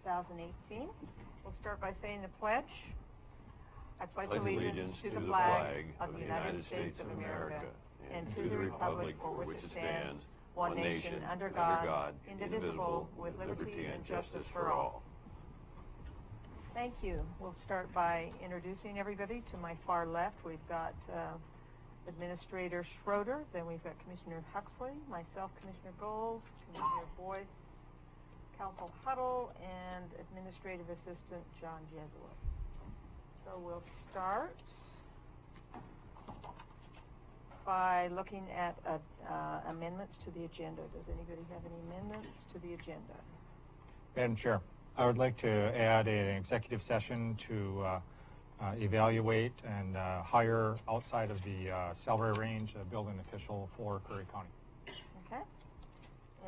2018. We'll start by saying the pledge. I pledge allegiance to the flag of the United States of America and to the republic for which it stands, one nation, under God, indivisible, with liberty and justice for all. Thank you. We'll start by introducing everybody. To my far left, we've got Administrator Schroeder, then we've got Commissioner Huxley, myself, Commissioner Gold, Commissioner Boyce, Council Huddle, and Administrative Assistant John Jesuit. So we'll start by looking at amendments to the agenda. Does anybody have any amendments to the agenda? Madam Chair, I would like to add an executive session to evaluate and hire outside of the salary range a building official for Curry County. Okay.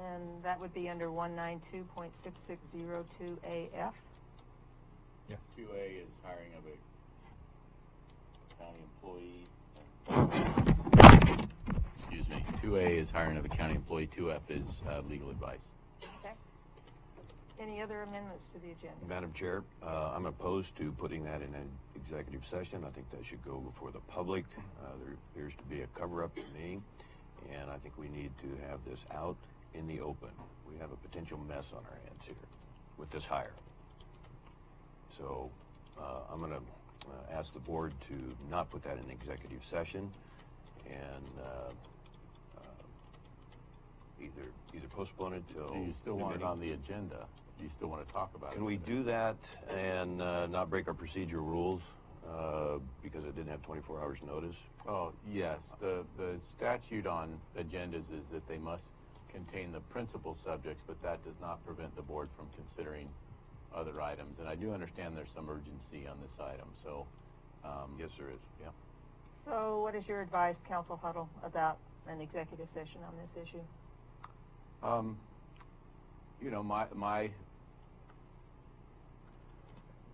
And that would be under 192.6602AF. Yes. 2A is hiring of a county employee. Excuse me. 2A is hiring of a county employee. 2F is legal advice. Okay. Any other amendments to the agenda? Madam Chair, I'm opposed to putting that in an executive session. I think that should go before the public. There appears to be a cover-up to me, and I think we need to have this out in the open. We have a potential mess on our hands here with this hire. So I'm going to ask the board to not put that in executive session and either postpone it till... Do you still want it on the agenda? Do you still want to talk about it? Can we do that and not break our procedural rules because it didn't have 24 hours notice? Oh, yes. The statute on agendas is that they must contain the principal subjects, but that does not prevent the board from considering other items. And I do understand there's some urgency on this item, so... yes, there is. Yeah. So what is your advice, Council Huddle, about an executive session on this issue? You know,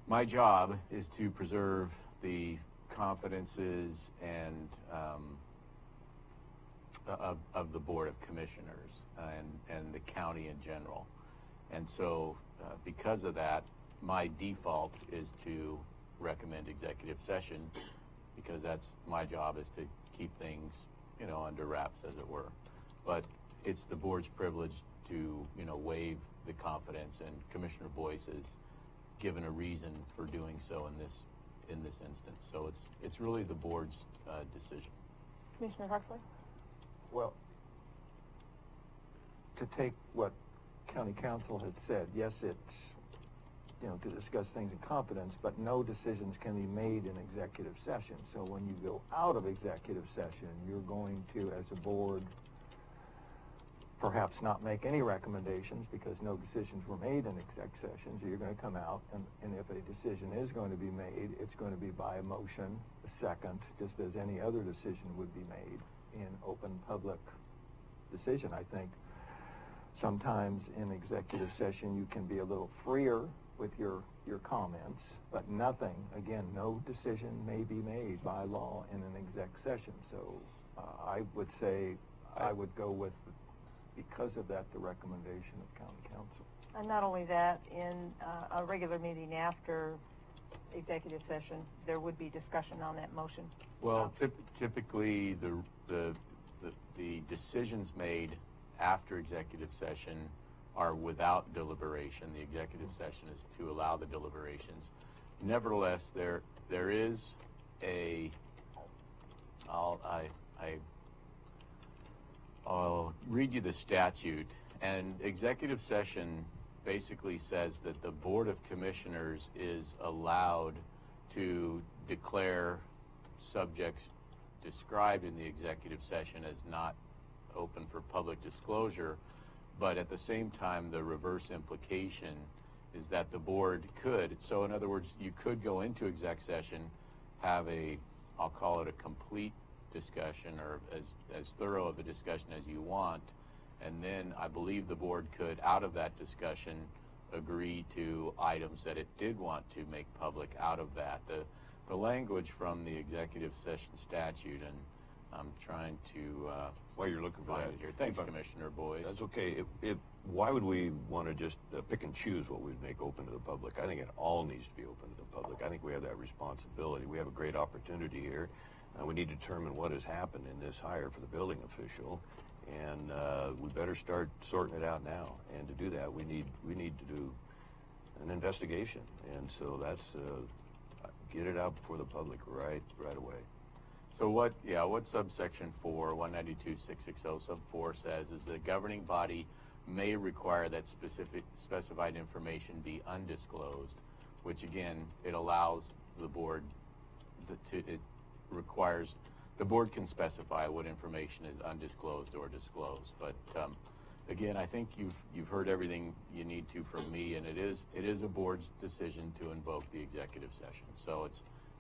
my job is to preserve the confidences and of the Board of Commissioners and the county in general. And so because of that, my default is to recommend executive session because that's my job, is to keep things, you know, under wraps, as it were. But it's the board's privilege to, you know, waive the confidence, and Commissioner Boyce has given a reason for doing so in this instance. So it's really the board's decision. Commissioner Huxley? Well, to take what County Council had said, yes, it's, you know, to discuss things in confidence, but no decisions can be made in executive session. So when you go out of executive session, you're going to, as a board, perhaps not make any recommendations because no decisions were made in exec sessions. You're going to come out, and if a decision is going to be made, it's going to be by a motion, a second, just as any other decision would be made in open public decision. I think sometimes in executive session you can be a little freer with your comments, but nothing, again, no decision may be made by law in an exec session. So I would say I would go with, because of that, the recommendation of County Council. And not only that, in a regular meeting after executive session, there would be discussion on that motion. Well, typically the decisions made after executive session are without deliberation. The executive session is to allow the deliberations. Nevertheless, there is a, I'll read you the statute, and executive session basically says that the Board of Commissioners is allowed to declare subjects described in the executive session as not open for public disclosure, but at the same time the reverse implication is that the board could, so in other words, you could go into exec session, have a, I'll call it a complete discussion, or as thorough of a discussion as you want, and then I believe the board could, out of that discussion, agree to items that it did want to make public out of that. The language from the executive session statute, and I'm trying to While you're looking for find that, it here. Thanks, Commissioner Boyce. That's okay. Why would we want to just pick and choose what we'd make open to the public? I think it all needs to be open to the public. I think we have that responsibility. We have a great opportunity here. We need to determine what has happened in this hire for the building official, and we better start sorting it out now. And to do that, we need to do an investigation. And so that's get it out before the public right away. So what subsection 4, 192.660 sub 4 says is the governing body may require that specified information be undisclosed, which again, it allows the board, it requires, the board can specify what information is undisclosed or disclosed. But again, I think you've heard everything you need to from me, and it is a board's decision to invoke the executive session. So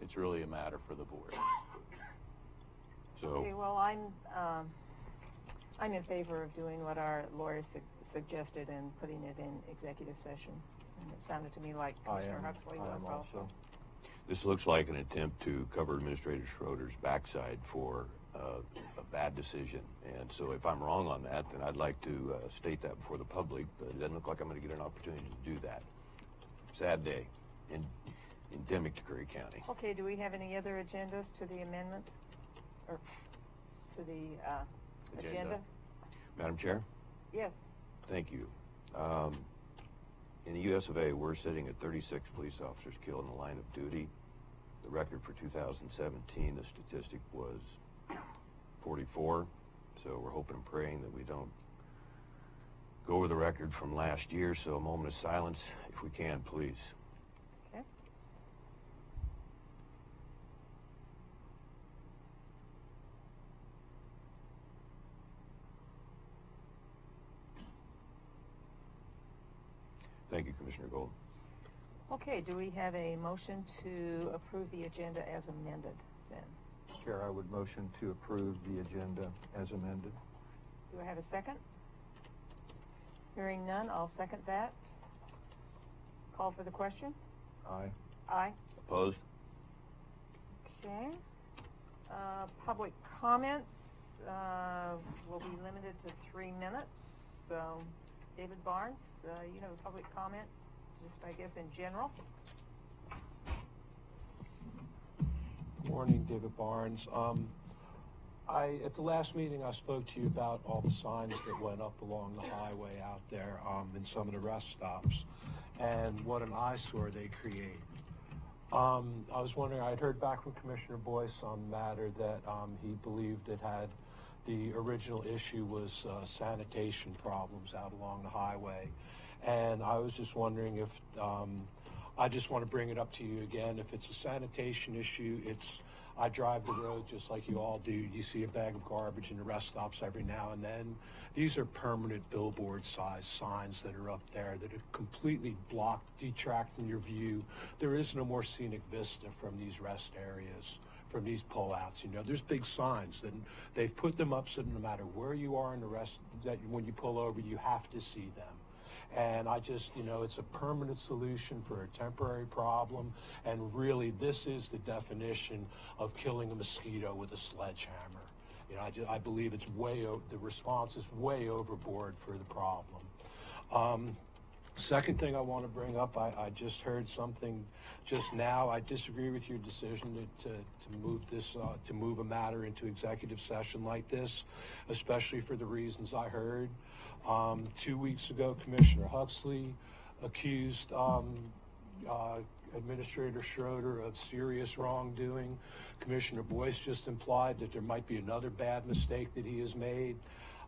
it's really a matter for the board. So, Okay, well, I'm in favor of doing what our lawyer suggested and putting it in executive session. And it sounded to me like Commissioner Huxley was also. this looks like an attempt to cover Administrator Schroeder's backside for a bad decision. And so if I'm wrong on that, then I'd like to state that before the public, but it doesn't look like I'm going to get an opportunity to do that. Sad day, endemic to Curry County. Okay, do we have any other agendas to the amendments? Or to the agenda? Madam Chair? Yes. Thank you. In the U.S. of A., we're sitting at 36 police officers killed in the line of duty. The record for 2017, the statistic was 44. So we're hoping and praying that we don't go over the record from last year. So a moment of silence, if we can, please. Okay. Thank you, Commissioner Gold. Okay, do we have a motion to approve the agenda as amended then? Chair, I would motion to approve the agenda as amended. Do I have a second? Hearing none, I'll second that. Call for the question? Aye. Aye. Opposed? Okay. Public comments will be limited to 3 minutes. So, David Barnes, you have a public comment, just I guess in general. Morning, David Barnes. At the last meeting, I spoke to you about all the signs that went up along the highway out there in some of the rest stops, and what an eyesore they create. I was wondering, I had heard back from Commissioner Boyce on the matter that he believed it had, the original issue was sanitation problems out along the highway. And I was just wondering if, I just want to bring it up to you again, if it's a sanitation issue, I drive the road just like you all do. You see a bag of garbage in the rest stops every now and then. These are permanent billboard-sized signs that are up there that are completely blocked, detracting your view. There is no more scenic vista from these rest areas, from these pullouts. You know, there's big signs that they've put them up so no matter where you are in the rest, that when you pull over, you have to see them. And I just, you know, it's a permanent solution for a temporary problem. And really, this is the definition of killing a mosquito with a sledgehammer. You know, I believe it's the response is way overboard for the problem. Second thing I want to bring up, I just heard something just now. I disagree with your decision to move a matter into executive session like this, especially for the reasons I heard. 2 weeks ago, Commissioner Huxley accused Administrator Schroeder of serious wrongdoing. Commissioner Boyce just implied that there might be another bad mistake that he has made.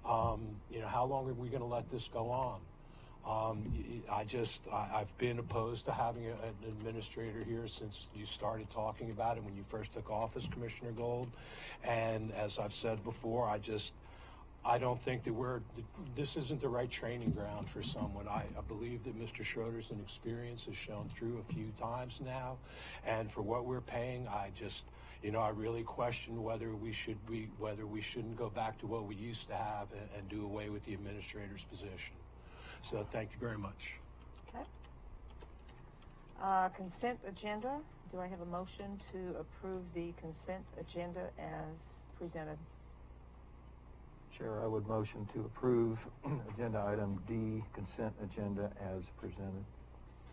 You know, how long are we going to let this go on? I've been opposed to having an administrator here since you started talking about it when you first took office, Commissioner Gold. And as I've said before, I don't think that this isn't the right training ground for someone. I believe that Mr. Schroeder's experience has shown through a few times now. And for what we're paying, I really question whether we shouldn't go back to what we used to have and do away with the administrator's position. So thank you very much. Okay. Consent agenda. Do I have a motion to approve the consent agenda as presented? Chair, I would motion to approve agenda item D, consent agenda as presented.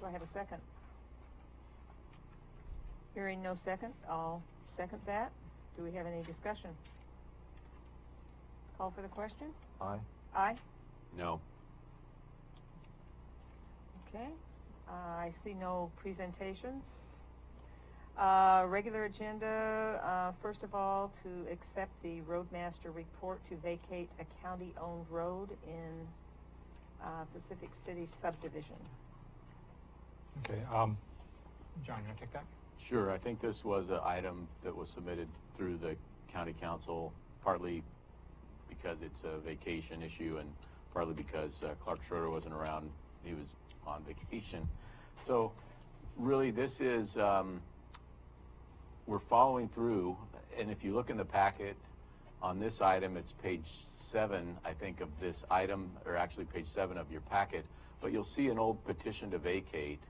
Do I have a second? Hearing no second, I'll second that. Do we have any discussion? Call for the question? Aye. Aye? No. Okay. I see no presentations. Regular agenda, first of all, to accept the roadmaster report to vacate a county-owned road in Pacific City subdivision. Okay, John, you want to take that? Sure, I think this was an item that was submitted through the county council, partly because it's a vacation issue and partly because Clark Schroeder wasn't around. He was on vacation. So really this is, we're following through, and if you look in the packet on this item, it's page 7, I think, of this item, or actually page 7 of your packet, but you'll see an old petition to vacate.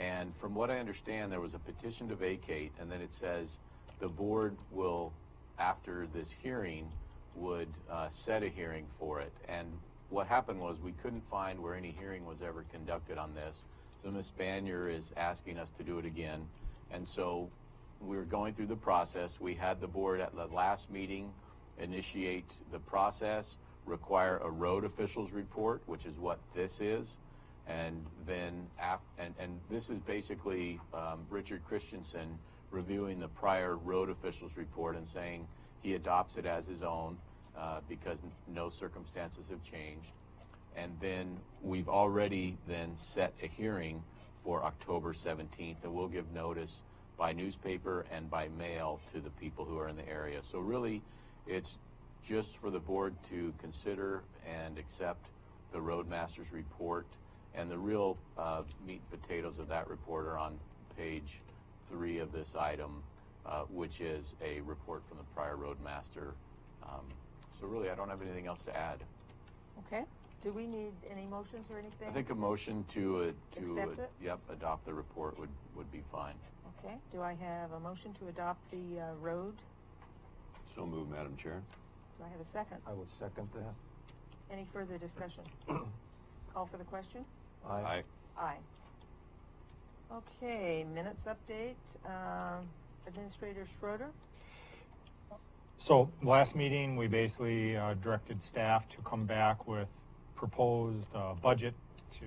And from what I understand, there was a petition to vacate, and then it says the board will, after this hearing, would set a hearing for it. And what happened was we couldn't find where any hearing was ever conducted on this. So Ms. Banyer is asking us to do it again. And so we're going through the process. We had the board at the last meeting initiate the process, require a road officials report, which is what this is. And then, and this is basically Richard Christensen reviewing the prior road officials report and saying he adopts it as his own because no circumstances have changed. And then we've already then set a hearing for October 17th, and we'll give notice by newspaper and by mail to the people who are in the area. So really, it's just for the board to consider and accept the roadmaster's report. And the real meat and potatoes of that report are on page 3 of this item, which is a report from the prior roadmaster. So really, I don't have anything else to add. Okay. Do we need any motions or anything? I think a motion to accept it? Yep, adopt the report would be fine. Okay. Do I have a motion to adopt the road? So moved, Madam Chair. Do I have a second? I will second that. Any further discussion? Call for the question? Aye. Aye. Okay, minutes update. Administrator Schroeder? So last meeting, we basically directed staff to come back with proposed budget to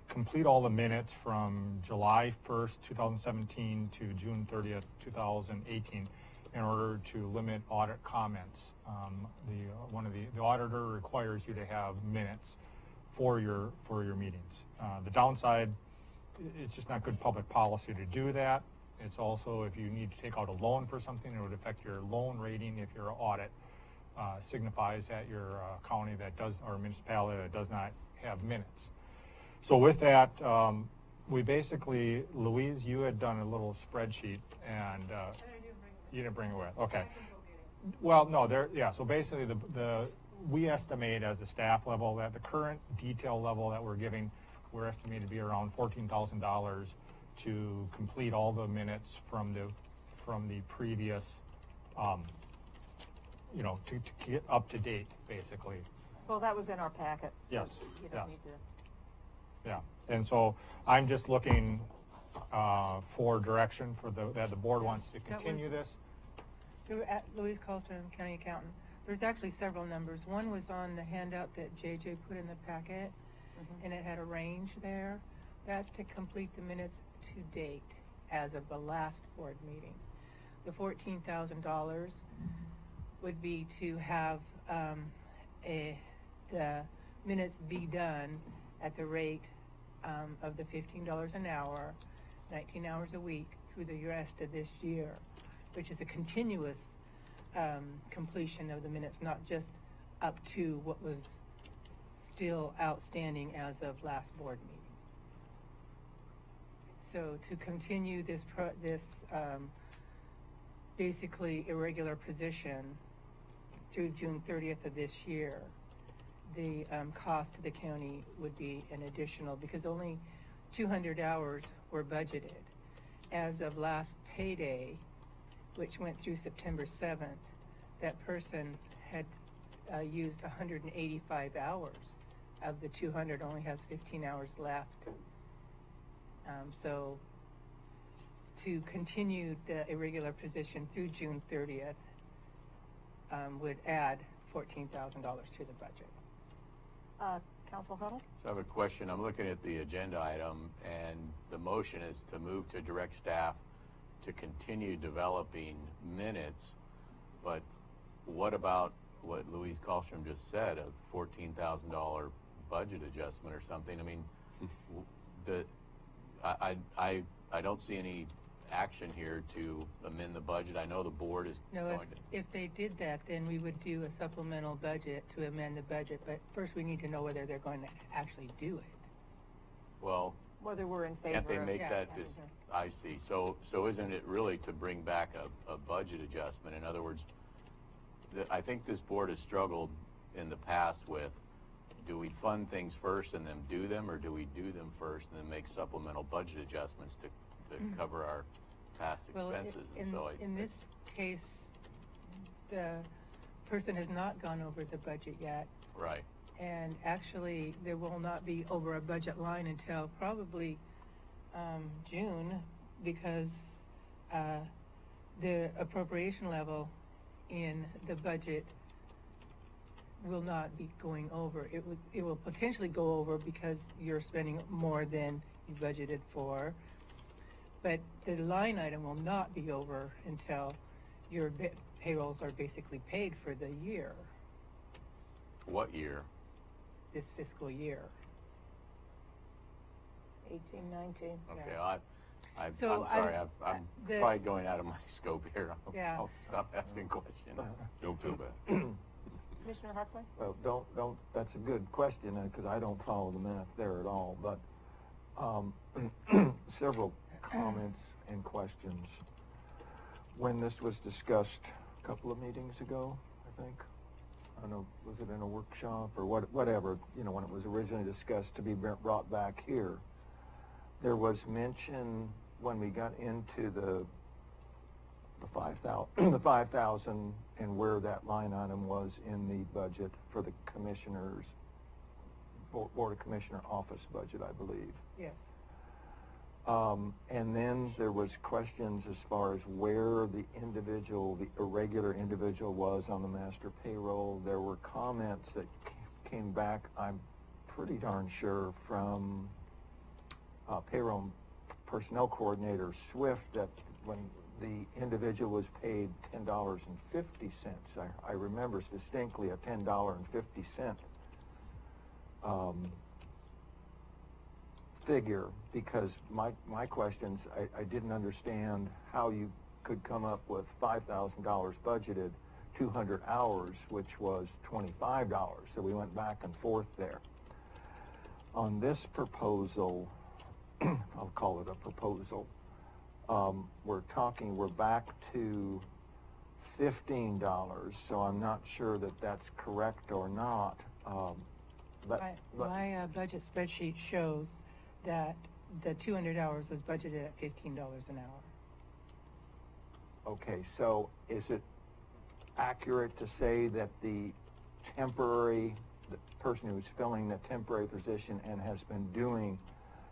complete all the minutes from July 1st, 2017 to June 30th, 2018 in order to limit audit comments. The auditor requires you to have minutes for your meetings. The downside, it's just not good public policy to do that. It's also, if you need to take out a loan for something, it would affect your loan rating if your audit signifies that your county that does, or municipality that does not have minutes. So with that, we basically, Louise, you had done a little spreadsheet, and you didn't bring it with. Okay. Well, no, yeah. So basically, we estimate as a staff level that the current detail level that we're giving, we're estimated to be around $14,000 to complete all the minutes from the previous, to get up to date, basically. Well, that was in our packet. So Yes. you don't Yes. need to. Yeah, and so I'm just looking for direction for that the board wants to continue this. Louise Colston, County Accountant. There's actually several numbers. One was on the handout that JJ put in the packet, and it had a range there. That's to complete the minutes to date as of the last board meeting. The $14,000 would be to have the minutes be done at the rate of the $15 an hour, 19 hours a week through the rest of this year, which is a continuous completion of the minutes, not just up to what was still outstanding as of last board meeting. So to continue this basically irregular position through June 30th of this year, the cost to the county would be an additional, because only 200 hours were budgeted. As of last payday, which went through September 7th, that person had used 185 hours. Of the 200, only has 15 hours left. So to continue the irregular position through June 30th would add $14,000 to the budget. Council Huddle? So I have a question. I'm looking at the agenda item, and the motion is to move to direct staff to continue developing minutes, but what about what Louise Kallstrom just said, a $14,000 budget adjustment or something? I mean, I don't see any action here to amend the budget. I know the board is going to... If they did that, then we would do a supplemental budget to amend the budget, but first we need to know whether they're going to actually do it. Well, whether we're in favor can't they of... make Yeah, that? yeah. I see. So isn't it really to bring back a budget adjustment? In other words, I think this board has struggled in the past with, do we fund things first and then do them, or do we do them first and then make supplemental budget adjustments to cover our past expenses? In this case, the person has not gone over the budget yet. Right. And actually, there will not be over a budget line until probably June, because the appropriation level in the budget will not be going over. It will potentially go over because you're spending more than you budgeted for, but the line item will not be over until your payrolls are basically paid for the year. What year? This fiscal year. 18, 19. Okay, Yeah. I'm So sorry, I'm probably going out of my scope here. Yeah. I'll stop asking questions. Don't feel bad. Commissioner Huxley? Well, don't, that's a good question, because I don't follow the math there at all, but several comments and questions. When this was discussed a couple of meetings ago, I think, I don't know, was it in a workshop or whatever, you know, when it was originally discussed to be brought back here, there was mention when we got into the 5,000 and where that line item was in the budget for the commissioners, Board of Commissioner office budget, I believe. Yes. And then there was questions as far as where the irregular individual was on the master payroll. There were comments that came back, I'm pretty darn sure, from payroll personnel coordinator Swift, that when the individual was paid $10.50, I remember distinctly a $10.50 figure, because my questions, I didn't understand how you could come up with $5,000 budgeted, 200 hours, which was $25. So we went back and forth there. On this proposal, I'll call it a proposal, we're back to $15, so I'm not sure that that's correct or not. My budget spreadsheet shows that the 200 hours was budgeted at $15 an hour. Okay, so is it accurate to say that the person who's filling the temporary position and has been doing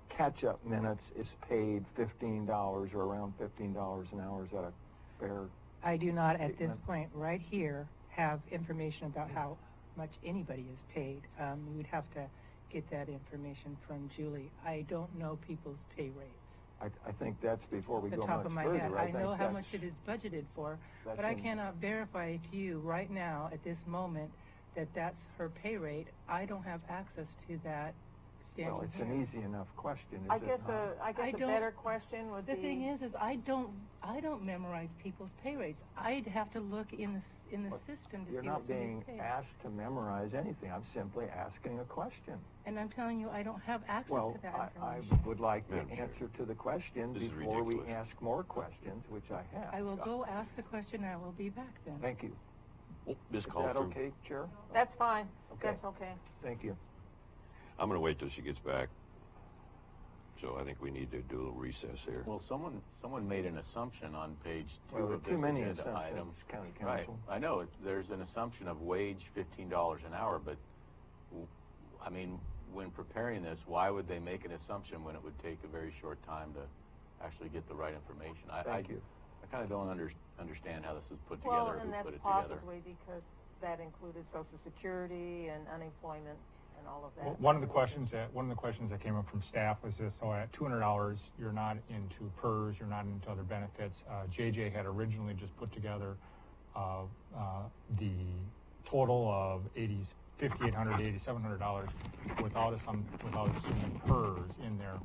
catch-up minutes is paid $15 or around $15 an hour? Is that a fair I do not at this statement? point right here have information about how much anybody is paid. You would have to get that information from Julie. I don't know people's pay rates. I think that's before we The go top much of my further. head. I know think how much it that's- is budgeted for, that's but I in- cannot verify to you right now at this moment that that's her pay rate. I don't have access to that standing Well, it's here. an easy enough question, is I it guess not? a don't- better question would be... The thing is I don't memorize people's pay rates. I'd have to look in the But system to You're see not what somebody's being paid. asked to memorize anything. I'm simply asking a question. And I'm telling you, I don't have access Well, to that I information. would like the Madam Chair. answer to the question This is before we ridiculous. ask more questions, which I have. I will go ask the question, and I will be back then. Thank you. Well, Ms. Is that Kallstrom, okay, Chair? That's fine. Okay. That's okay. Thank you. I'm going to wait till she gets back. So I think we need to do a little recess here. Well, someone made an assumption on page 2 Well, of too this many agenda assumptions, item. County Right, Council. I know, there's an assumption of wage $15 an hour, but, I mean, when preparing this, why would they make an assumption when it would take a very short time to actually get the right information? Thank you. I kind of don't understand how this is put Well, together, and who that's put it together. possibly because that included Social Security and unemployment and all of Well, that. one of the questions that came up from staff was this: so at $200, you're not into PERS, you're not into other benefits. JJ had originally just put together the total of $5,800, $8,700 without assuming PERS in there.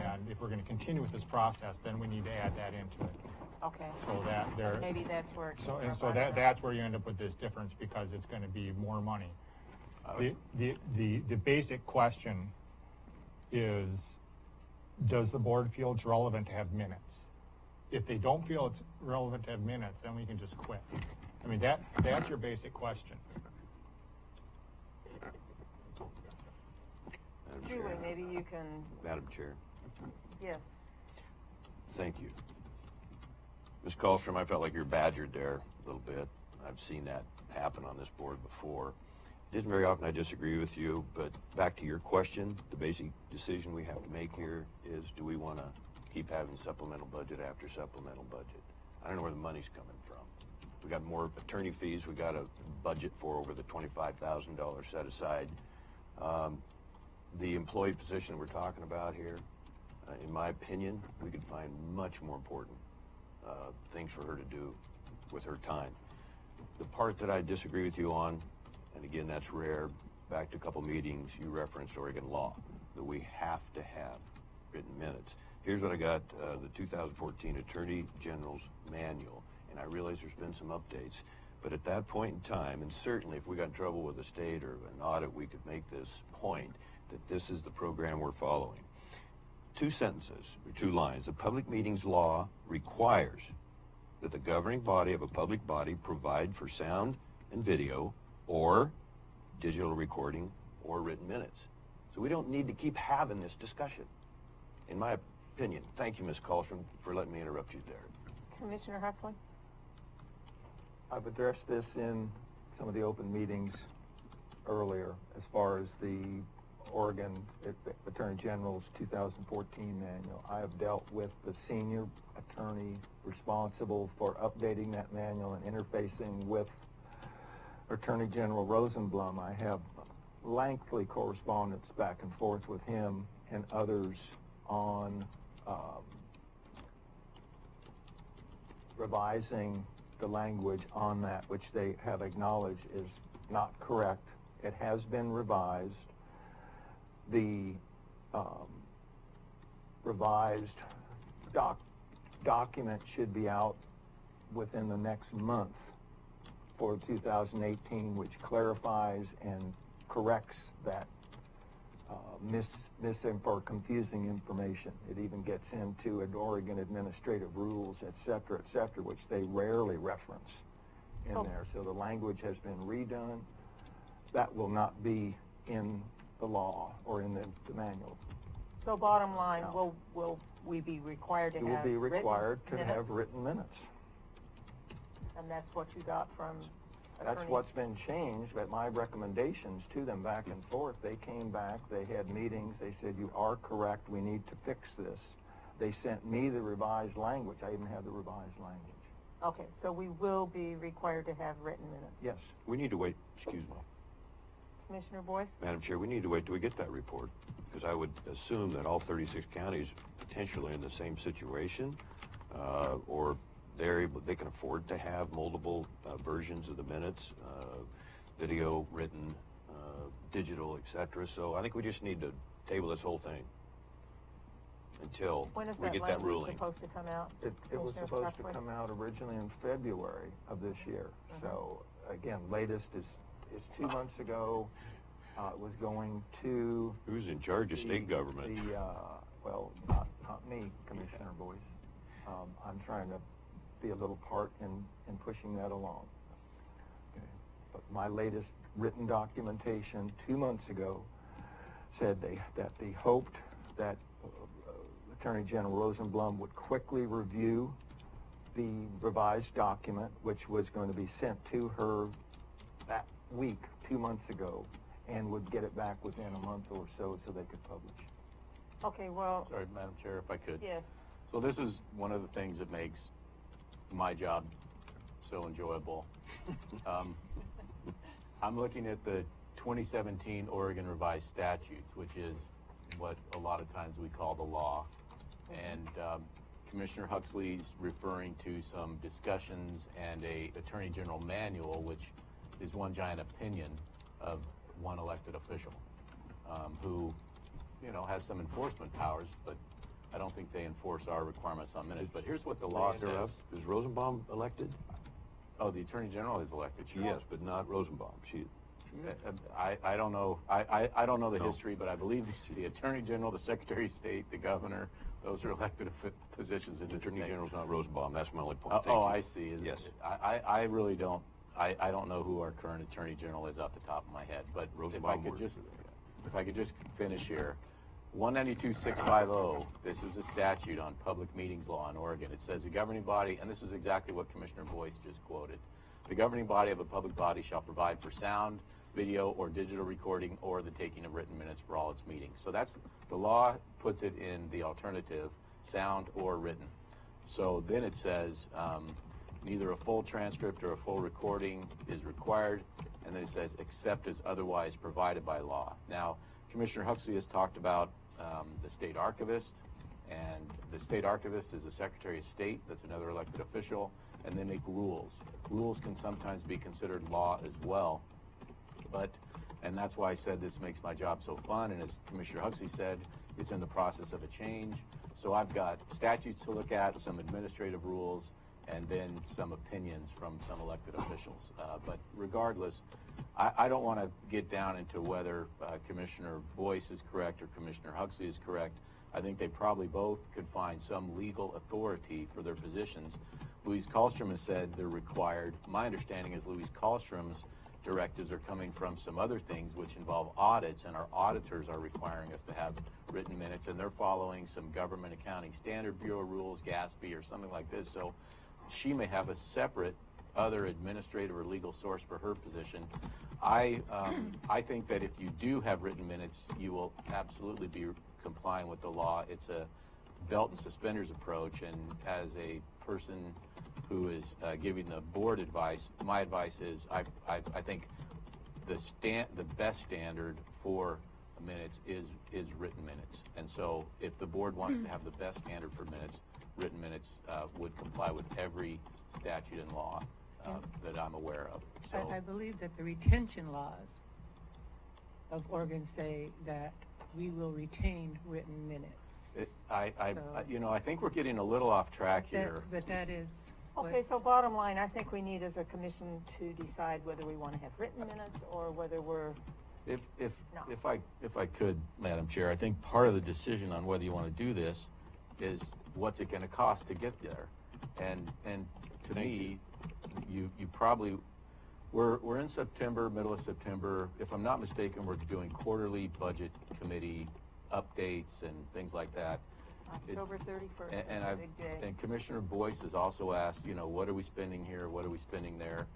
And if we're going to continue with this process, then we need to add that into it. Okay. So that there. Maybe that's where it So came and from. so that's where you end up with this difference, because it's going to be more money. The basic question is, does the board feel it's relevant to have minutes? If they don't feel it's relevant to have minutes, then we can just quit. I mean, that's your basic question. Madam Julie, Chair. maybe you can, Madam Chair, yes. thank you. Ms. Kallstrom, I felt like you're badgered there a little bit. I've seen that happen on this board before. Didn't very often I disagree with you, but back to your question, the basic decision we have to make here is, do we want to keep having supplemental budget after supplemental budget? I don't know where the money's coming from. We got more attorney fees we got a budget for over the $25,000 set aside. The employee position we're talking about here, in my opinion, we could find much more important things for her to do with her time. The part that I disagree with you on, and again, that's rare, back to a couple meetings, you referenced Oregon law, that we have to have written minutes. Here's what I got, the 2014 Attorney General's Manual, and I realize there's been some updates, but at that point in time, and certainly if we got in trouble with the state or an audit, we could make this point, that this is the program we're following. 2 sentences, or 2 lines. The Public Meetings Law requires that the governing body of a public body provide for sound and video or digital recording or written minutes. So we don't need to keep having this discussion, in my opinion. Thank you, Ms. Kallstrom, for letting me interrupt you there. Commissioner Huxley? I've addressed this in some of the open meetings earlier as far as the Oregon Attorney General's 2014 manual. I have dealt with the senior attorney responsible for updating that manual and interfacing with Attorney General Rosenblum. I have lengthy correspondence back and forth with him and others on revising the language on that, which they have acknowledged is not correct. It has been revised. The revised document should be out within the next month for 2018, which clarifies and corrects that or confusing information. It even gets into an Oregon administrative rules, et cetera, which they rarely reference in there. So the language has been redone. That will not be in the law or in the manual. So bottom line, will we be required to have You will be required to written have minutes? written minutes. And that's what you got from That's attorney? what's been changed, but my recommendations to them back and forth, they came back, they had meetings, they said, you are correct, we need to fix this. They sent me the revised language. I even have the revised language. Okay, so we will be required to have written minutes. Yes. We need to wait, excuse me, Commissioner Boyce? Madam Chair, we need to wait till we get that report, because I would assume that all 36 counties potentially in the same situation, or they can afford to have multiple versions of the minutes, video, written, digital, etc. So I think we just need to table this whole thing until When is we that get that language ruling. supposed to come out? It was Commissioner supposed to Huxley? come out originally in February of this year. So again, latest is 2 months ago. It was going to Who's in charge of state government? Well, not me, Commissioner Boyce. I'm trying to be a little part in pushing that along. Okay. But my latest written documentation 2 months ago said that they hoped that Attorney General Rosenblum would quickly review the revised document, which was going to be sent to her that week, 2 months ago, and would get it back within a month or so they could publish. Okay, well, Sorry, Madam Chair, if I could. yes. So this is one of the things that makes my job so enjoyable. I'm looking at the 2017 Oregon Revised Statutes, which is what a lot of times we call the law. And Commissioner Huxley's referring to some discussions and a Attorney General manual, which is one giant opinion of one elected official who, you know, has some enforcement powers, but I don't think they enforce our requirements on minutes. But here's what the law says. Is Rosenbaum elected? Oh, the Attorney General is elected. Yes, but not Rosenbaum. I don't know. I don't know the No. history, but I believe the Attorney General, the Secretary of State, the Governor, those are elected positions in The this Attorney state. General's not Rosenbaum. That's my only point. Thank Oh, you. I see. Yes. I really don't. I don't know who our current Attorney General is off the top of my head. But Rosenbaum if I could just finish here. 192.650, this is a statute on public meetings law in Oregon. It says the governing body, and this is exactly what Commissioner Boyce just quoted, the governing body of a public body shall provide for sound, video, or digital recording or the taking of written minutes for all its meetings. So that's, the law puts it in the alternative, sound or written. So then it says neither a full transcript or a full recording is required, and then it says except as otherwise provided by law. Now, Commissioner Huxley has talked about the state archivist, and the state archivist is the Secretary of State. That's another elected official, and they make rules. Rules can sometimes be considered law as well, and that's why I said this makes my job so fun, and as Commissioner Huxley said, it's in the process of a change. So I've got statutes to look at, some administrative rules, and then some opinions from some elected officials. But regardless, I don't want to get down into whether Commissioner Boyce is correct or Commissioner Huxley is correct. I think they probably both could find some legal authority for their positions. Louise Kallstrom has said they're required. My understanding is Louise Kallstrom's directives are coming from some other things which involve audits, and our auditors are requiring us to have written minutes, and they're following some Government Accounting Standard Bureau rules, GASB or something like this. So she may have a separate other administrative or legal source for her position. I think that if you do have written minutes, you will absolutely be complying with the law. It's a belt and suspenders approach, and as a person who is giving the board advice, my advice is I think the best standard for minutes is written minutes. And so if the board wants to have the best standard for minutes, written minutes would comply with every statute and law that I'm aware of. So I believe that the retention laws of Oregon say that we will retain written minutes. I think we're getting a little off track here. But that is Okay, so bottom line, I think we need as a commission to decide whether we want to have written minutes or whether we're, If I could, Madam Chair, I think part of the decision on whether you want to do this is what's it going to cost to get there, and to me, you probably we're in September, middle of September. If I'm not mistaken, we're doing quarterly budget committee updates and things like that. October 31st is And a big day. and Commissioner Boyce has also asked, what are we spending here? What are we spending there?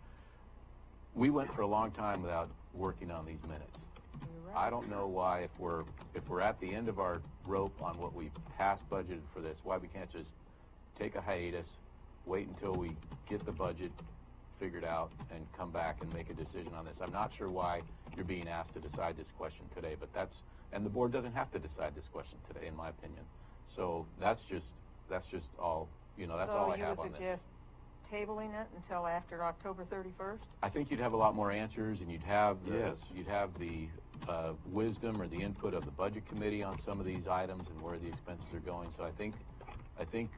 We went for a long time without working on these minutes. You're right. I don't know why, if we're at the end of our rope on what we past budgeted for this, why we can't just take a hiatus, wait until we get the budget figured out, and come back and make a decision on this. I'm not sure why you're being asked to decide this question today, but and the board doesn't have to decide this question today, in my opinion. So that's just all, that's all I have on So you would this. suggest tabling it until after October 31st? I think you'd have a lot more answers, and you'd have the wisdom or the input of the budget committee on some of these items and where the expenses are going. So I think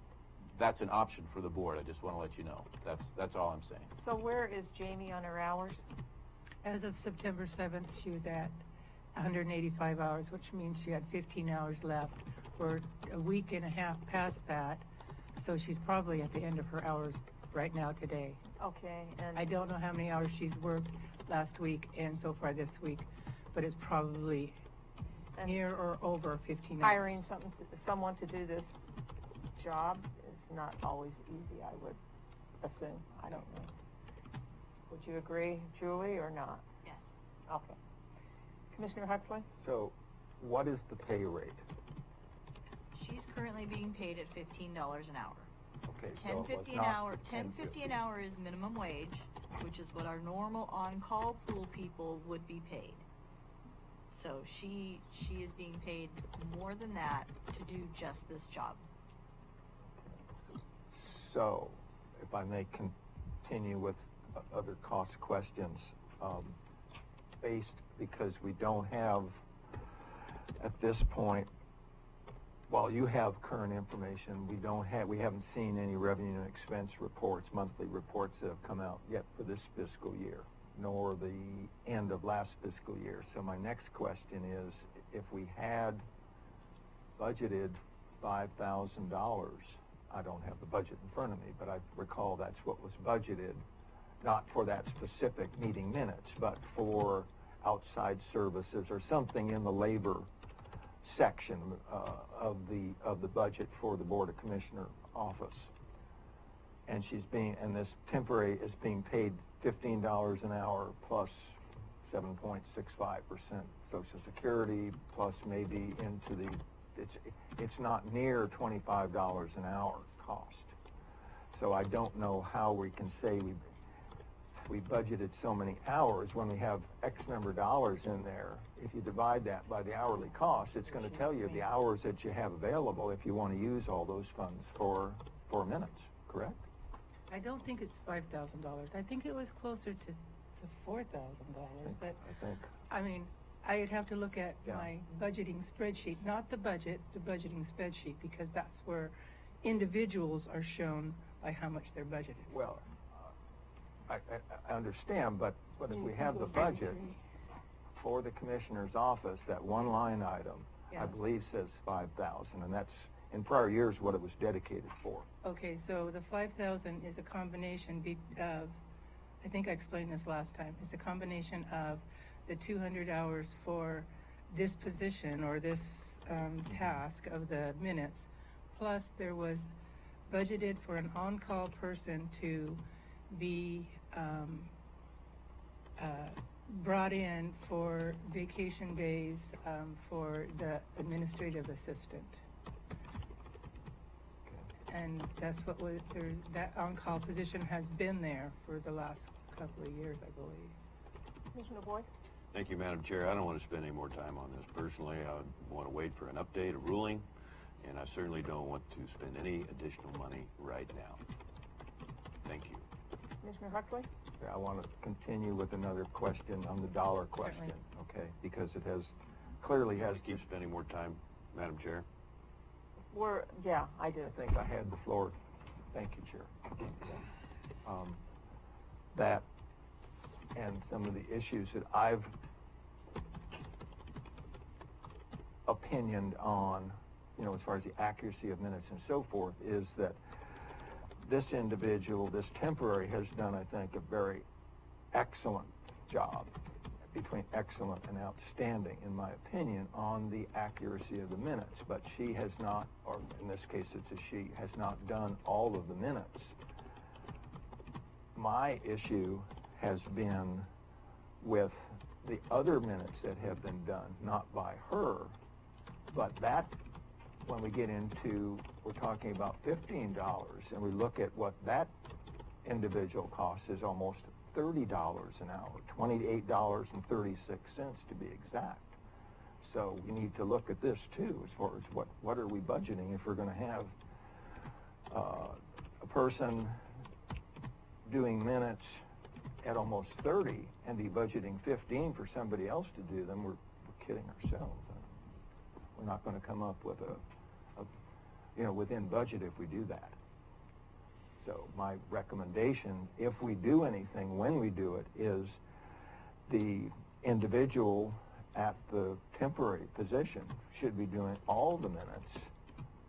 that's an option for the board. I just want to let you know. That's all I'm saying. So where is Jamie on her hours? As of September 7th, she was at 185 hours, which means she had 15 hours left. We're a week and a half past that, so she's probably at the end of her hours right now today. Okay, and I don't know how many hours she's worked last week and so far this week, but it's probably And near or over 15 hours. hiring someone to do this job is not always easy, I would assume. I don't know. Would you agree, Julie, or not? Yes. Okay. Commissioner Huxley? So what is the pay rate? She's currently being paid at $15 an hour. Okay, so it was $10.50 an not hour. $10.50. $10.50 an hour is minimum wage, which is what our normal on-call pool people would be paid. So she is being paid more than that to do just this job. So, if I may continue with other cost questions, because we don't have, at this point, while you have current information, we haven't seen any revenue and expense reports, monthly reports that have come out yet for this fiscal year, nor the end of last fiscal year. So my next question is, if we had budgeted $5,000, I don't have the budget in front of me, but I recall that's what was budgeted, not for that specific meeting minutes, but for outside services or something in the labor section of the budget for the Board of Commissioner office. And this temporary is being paid $15 an hour plus 7.65% Social Security, plus maybe into it's not near $25 an hour cost. So I don't know how we can say we budgeted so many hours when we have X number of dollars in there. If you divide that by the hourly cost, it's going to tell you the hours that you have available if you want to use all those funds for minutes, correct? I don't think it's $5,000. I think it was closer to $4,000, but I think. I mean, I'd have to look at Yeah. my budgeting spreadsheet, not the budget, the budgeting spreadsheet, because that's where individuals are shown by how much they're budgeted. Well, I understand, but if we have the budget for the Commissioner's office, that one line item, Yeah. I believe says 5,000, and that's in prior years what it was dedicated for. Okay, so the 5,000 is a combination of, I think I explained this last time, it's a combination of the 200 hours for this position or this task of the minutes, plus there was budgeted for an on-call person to be brought in for vacation days for the administrative assistant. And that's what that on-call position has been there for the last couple of years, I believe. Commissioner Boyd? Thank you, Madam Chair. I don't want to spend any more time on this personally. I want to wait for an update, a ruling, and I certainly don't want to spend any additional money right now. Thank you. Commissioner Huxley? I want to continue with another question on the dollar question, Certainly. okay? Because it clearly has. Keep spending more time, Madam Chair. Yeah, I do. I think I had the floor. Thank you, Chair. That and some of the issues that I've opinioned on, as far as the accuracy of minutes and so forth, is that this individual, this temporary, has done, I think, a very excellent job, between excellent and outstanding, in my opinion, on the accuracy of the minutes. But she has not, or in this case it's a she, has not done all of the minutes. My issue has been with the other minutes that have been done, not by her, but that, when we get into, we're talking about $15, and we look at what that individual costs, is almost $30 an hour, $28.36 to be exact. So we need to look at this too, as far as what are we budgeting if we're going to have a person doing minutes at almost 30 and be budgeting 15 for somebody else to do them. We're kidding ourselves. We're not going to come up with within budget if we do that. So my recommendation, if we do anything, when we do it, is the individual at the temporary position should be doing all the minutes,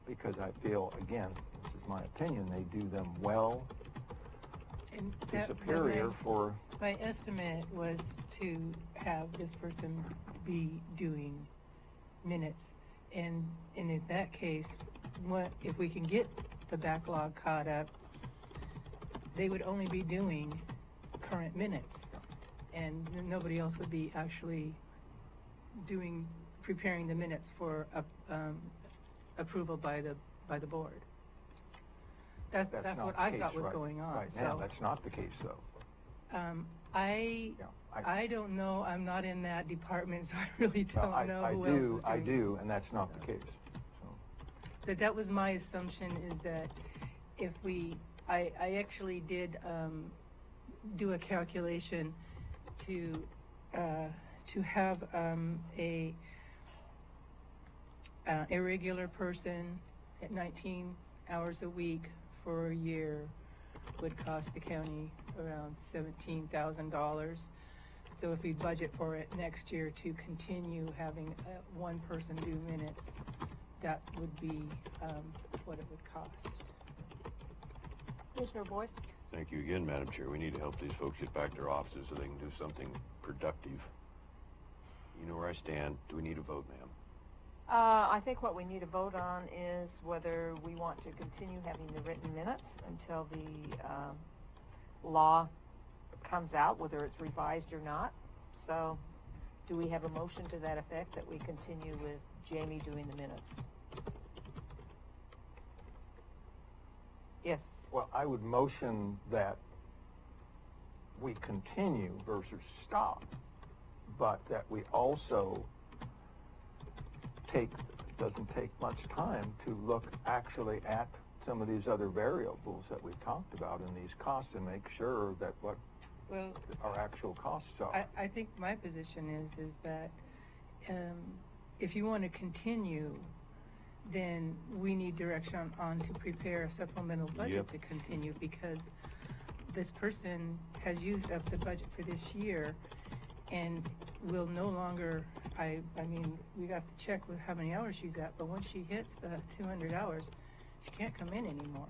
because I feel, again, this is my opinion, they do them well. And The superior for... My estimate was to have this person be doing minutes. And in that case, if we can get the backlog caught up, they would only be doing current minutes, and nobody else would be actually preparing the minutes for approval by the board. That's not what the I case thought was going on. Right now, that's not the case, though. I don't know. I'm not in that department, so I really don't know who else is doing I do, and that's not the case. So. That was my assumption, is that if I actually did do a calculation to have a regular person at 19 hours a week for a year would cost the county around $17,000. So if we budget for it next year to continue having one person do minutes, that would be what it would cost. Commissioner Boyce? Thank you again, Madam Chair. We need to help these folks get back to their offices so they can do something productive. You know where I stand. Do we need a vote, ma'am? I think what we need to vote on is whether we want to continue having the written minutes until the law comes out, whether it's revised or not. So, do we have a motion to that effect, that we continue with Jamie doing the minutes? Yes. Well, I would motion that we continue versus stop, but that we also doesn't take much time to look actually at some of these other variables that we've talked about in these costs and make sure that what our actual costs are. I think my position is that if you want to continue, then we need direction on to prepare a supplemental budget to continue, because this person has used up the budget for this year and will no longer, I mean, we have to check with how many hours she's at, but once she hits the 200 hours, she can't come in anymore.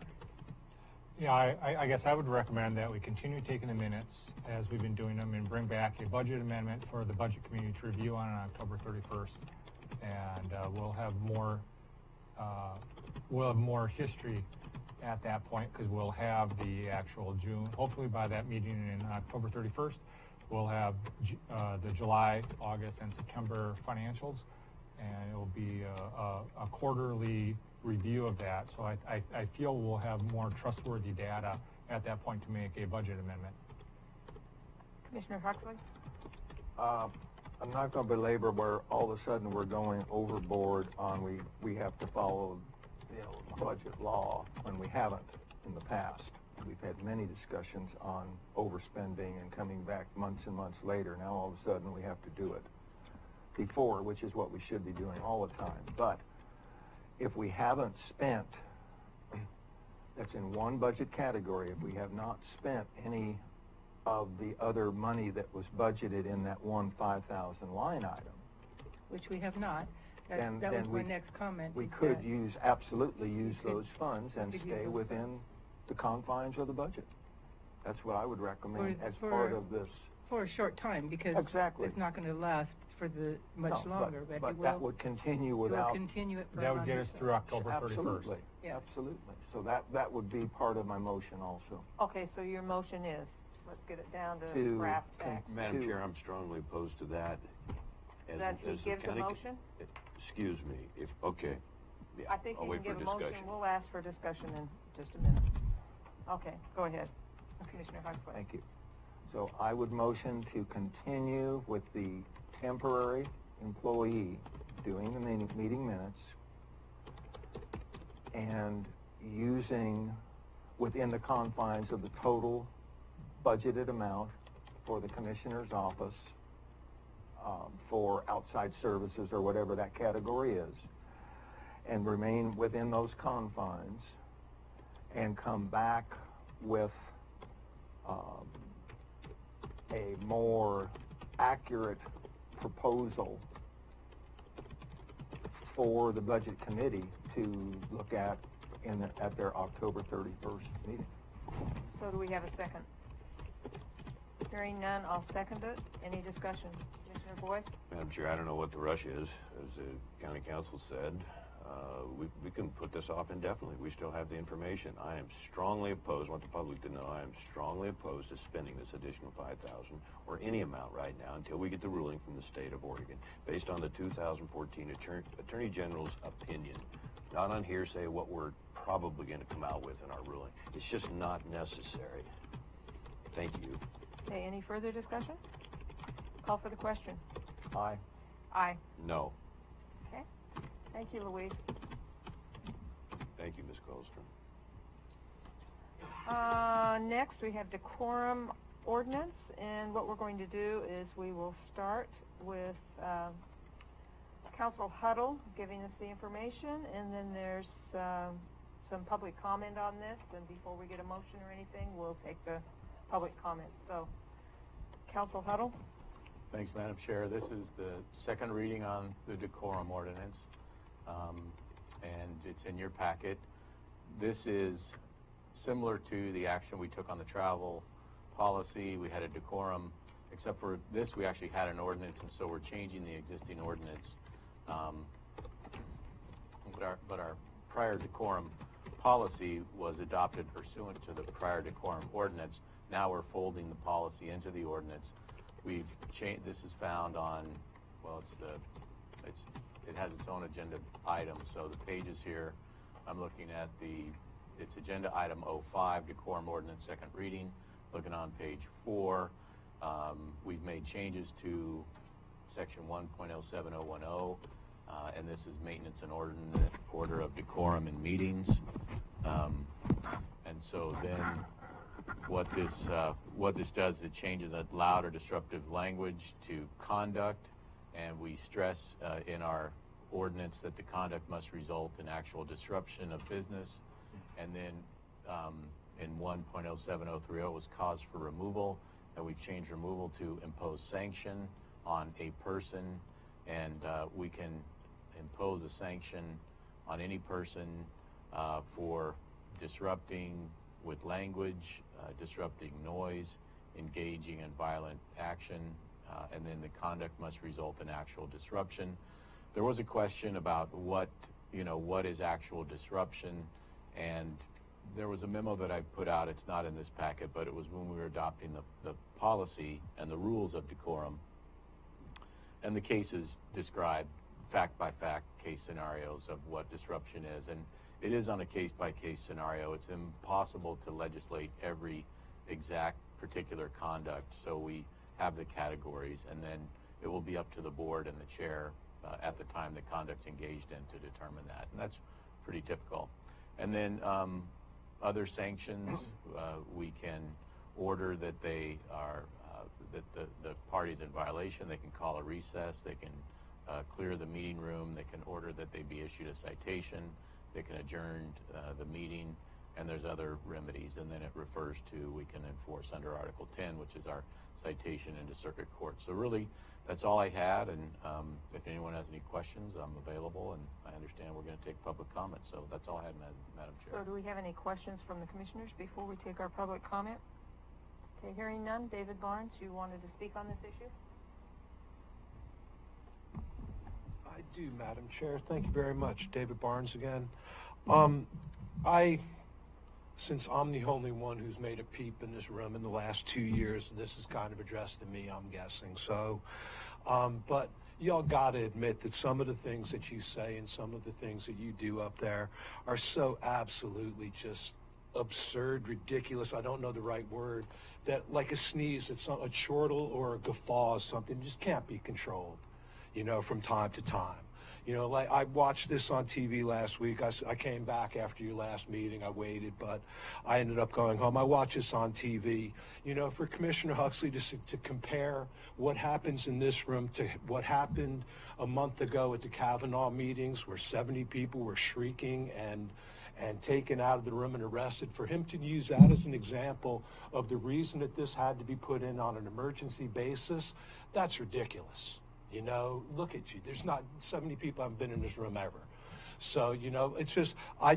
Yeah, I guess I would recommend that we continue taking the minutes as we've been doing them and bring back a budget amendment for the budget committee to review on October 31st. And we'll have more history at that point, because we'll have the actual June, hopefully by that meeting in October 31st, we'll have the July, August, and September financials, and it will be a quarterly review of that. So I feel we'll have more trustworthy data at that point to make a budget amendment. Commissioner Huxley? I'm not going to belabor where all of a sudden we're going overboard on we have to follow budget law when we haven't in the past. We've had many discussions on overspending and coming back months and months later. Now all of a sudden we have to do it before, which is what we should be doing all the time. But if we haven't spent, that's in one budget category, if we have not spent any of the other money that was budgeted in that one 5,000 line item, Which we have not. That was my next comment. We could absolutely use those funds and stay within the confines of the budget. That's what I would recommend as part of this. For a short time, because it's not going to last for much longer. But that would continue without. We'll continue it for that would get us through October 31st. Absolutely. Yes. Absolutely. So that would be part of my motion also. Okay, so your motion is, let's get it down to brass tacks. Madam Chair, I'm strongly opposed to that. That he gives a motion? Excuse me, okay. Yeah, I think I'll you wait can for give a motion. discussion. We'll ask for discussion in just a minute. Okay, go ahead. Commissioner Huxley. Thank you. So I would motion to continue with the temporary employee doing the meeting minutes and using within the confines of the total budgeted amount for the commissioner's office for outside services or whatever that category is, and remain within those confines and come back with a more accurate proposal for the budget committee to look at at their October 31st meeting. So do we have a second? Hearing none, I'll second it. Any discussion? Commissioner Commissioner Boyce? Madam Chair, I don't know what the rush is. As the county council said, we can put this off indefinitely. We still have the information. I am strongly opposed, I want the public to know, I am strongly opposed to spending this additional $5,000 or any amount right now until we get the ruling from the state of Oregon based on the 2014 Attorney General's opinion, not on hearsay what we're probably going to come out with in our ruling. It's just not necessary. Thank you. Okay, any further discussion? Call for the question. Aye. Aye. No. Okay. Thank you, Louise. Thank you, Ms. Colstrom. Next, we have decorum ordinance, and what we're going to do is we will start with Council Huddle giving us the information, and then there's some public comment on this, and before we get a motion or anything, we'll take the public comment. So, Council Huddle. Thanks, Madam Chair. This is the second reading on the decorum ordinance, and it's in your packet. This is similar to the action we took on the travel policy. We had a decorum, except for this we actually had an ordinance, and so we're changing the existing ordinance. But our prior decorum policy was adopted pursuant to the prior decorum ordinance. Now we're folding the policy into the ordinance. We've changed. This is found on, well, it has its own agenda item. So the pages here, I'm looking at it's agenda item 05, decorum ordinance second reading. Looking on page 4, we've made changes to section 1.07010, and this is maintenance and order of decorum in meetings. And so then what this does is it changes a loud or disruptive language to conduct, and we stress in our ordinance that the conduct must result in actual disruption of business. And then in 1.07030 was cause for removal, and we've changed removal to impose sanction on a person, and we can impose a sanction on any person for disrupting with language, disrupting noise, engaging in violent action, and then the conduct must result in actual disruption. There was a question about what is actual disruption, and there was a memo that I put out. It's not in this packet, but it was when we were adopting the policy and the rules of decorum, and the cases described fact by fact case scenarios of what disruption is, and it is on a case-by-case scenario. It's impossible to legislate every exact particular conduct, so we have the categories, and then it will be up to the board and the chair at the time the conduct's engaged in to determine that, and that's pretty typical. And then other sanctions, we can order that they are that the party's in violation. They can call a recess. They can clear the meeting room. They can order that they be issued a citation. They can adjourn the meeting, and there's other remedies. And then it refers to, we can enforce under Article 10, which is our citation into circuit court. So really, that's all I had, and if anyone has any questions, I'm available, and I understand we're going to take public comment. So that's all I had, Madam Chair. So do we have any questions from the commissioners before we take our public comment? Okay, hearing none. David Barnes, you wanted to speak on this issue? I do, Madam Chair. Thank you very much. David Barnes again. Since I'm the only one who's made a peep in this room in the last 2 years, this is kind of addressed to me, I'm guessing. So, but y'all got to admit that some of the things that you say and some of the things that you do up there are so absolutely just absurd, ridiculous. I don't know the right word. That like a sneeze, it's a chortle or a guffaw or something just can't be controlled, from time to time. Like I watched this on TV last week. I came back after your last meeting. I waited, but I ended up going home. I watched this on TV. For Commissioner Huxley to compare what happens in this room to what happened a month ago at the Kavanaugh meetings where 70 people were shrieking and taken out of the room and arrested, for him to use that as an example of the reason that this had to be put in on an emergency basis, that's ridiculous. Look at you. There's not 70 people haven't been in this room ever. So, it's just, I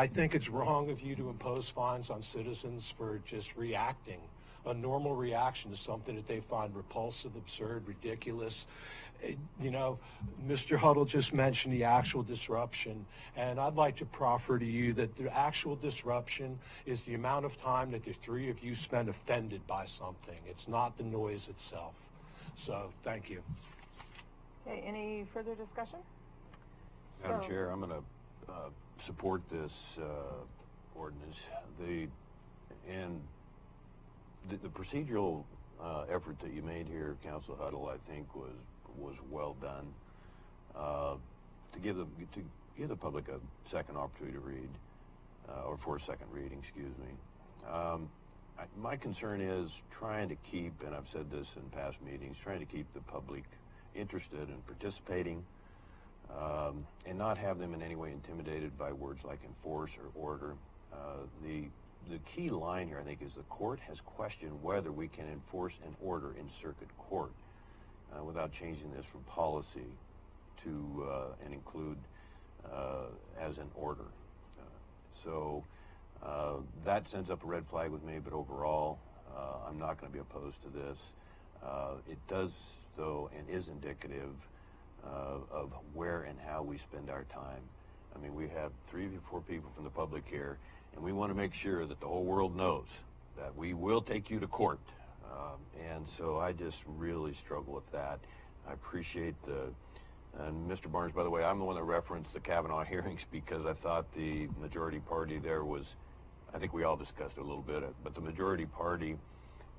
think it's wrong of you to impose fines on citizens for just reacting a normal reaction to something that they find repulsive, absurd, ridiculous. You know, Mr. Huddle just mentioned the actual disruption, and I'd like to proffer to you that the actual disruption is the amount of time that the three of you spend offended by something. It's not the noise itself. So, thank you. Okay, any further discussion? Madam Chair, I'm going to support this ordinance. The procedural effort that you made here, Council Huddle, I think was well done. To give the public a second opportunity to read, or for a second reading, excuse me. My concern is trying to keep, and I've said this in past meetings, trying to keep the public interested in participating, and not have them in any way intimidated by words like enforce or order. The key line here, I think, is the court has questioned whether we can enforce an order in circuit court without changing this from policy to and include as an order. So that sends up a red flag with me, but overall, I'm not going to be opposed to this. It does, though, and is indicative of where and how we spend our time. I mean, we have 3 or 4 people from the public here, and we want to make sure that the whole world knows that we will take you to court. And so I just really struggle with that. I appreciate and Mr. Barnes, by the way, I'm the one that referenced the Kavanaugh hearings because I thought the majority party there was, I think we all discussed it a little bit, but the majority party,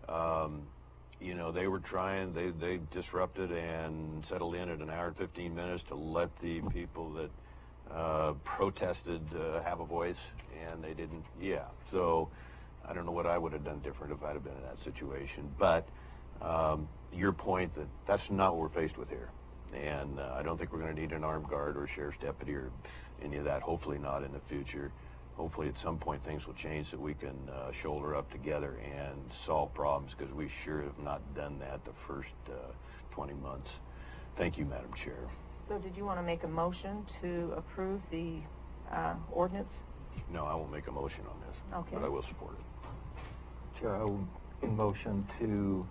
you know, they were trying, they disrupted and settled in at an hour and 15 minutes to let the people that protested have a voice, and they didn't. Yeah, so I don't know what I would have done different if I'd have been in that situation, but your point that that's not what we're faced with here, and I don't think we're going to need an armed guard or a sheriff's deputy or any of that, hopefully not in the future. Hopefully at some point things will change so we can shoulder up together and solve problems, because we sure have not done that the first 20 months. Thank you, Madam Chair. So did you want to make a motion to approve the ordinance? No, I won't make a motion on this, Okay. but I will support it. Chair, I will motion to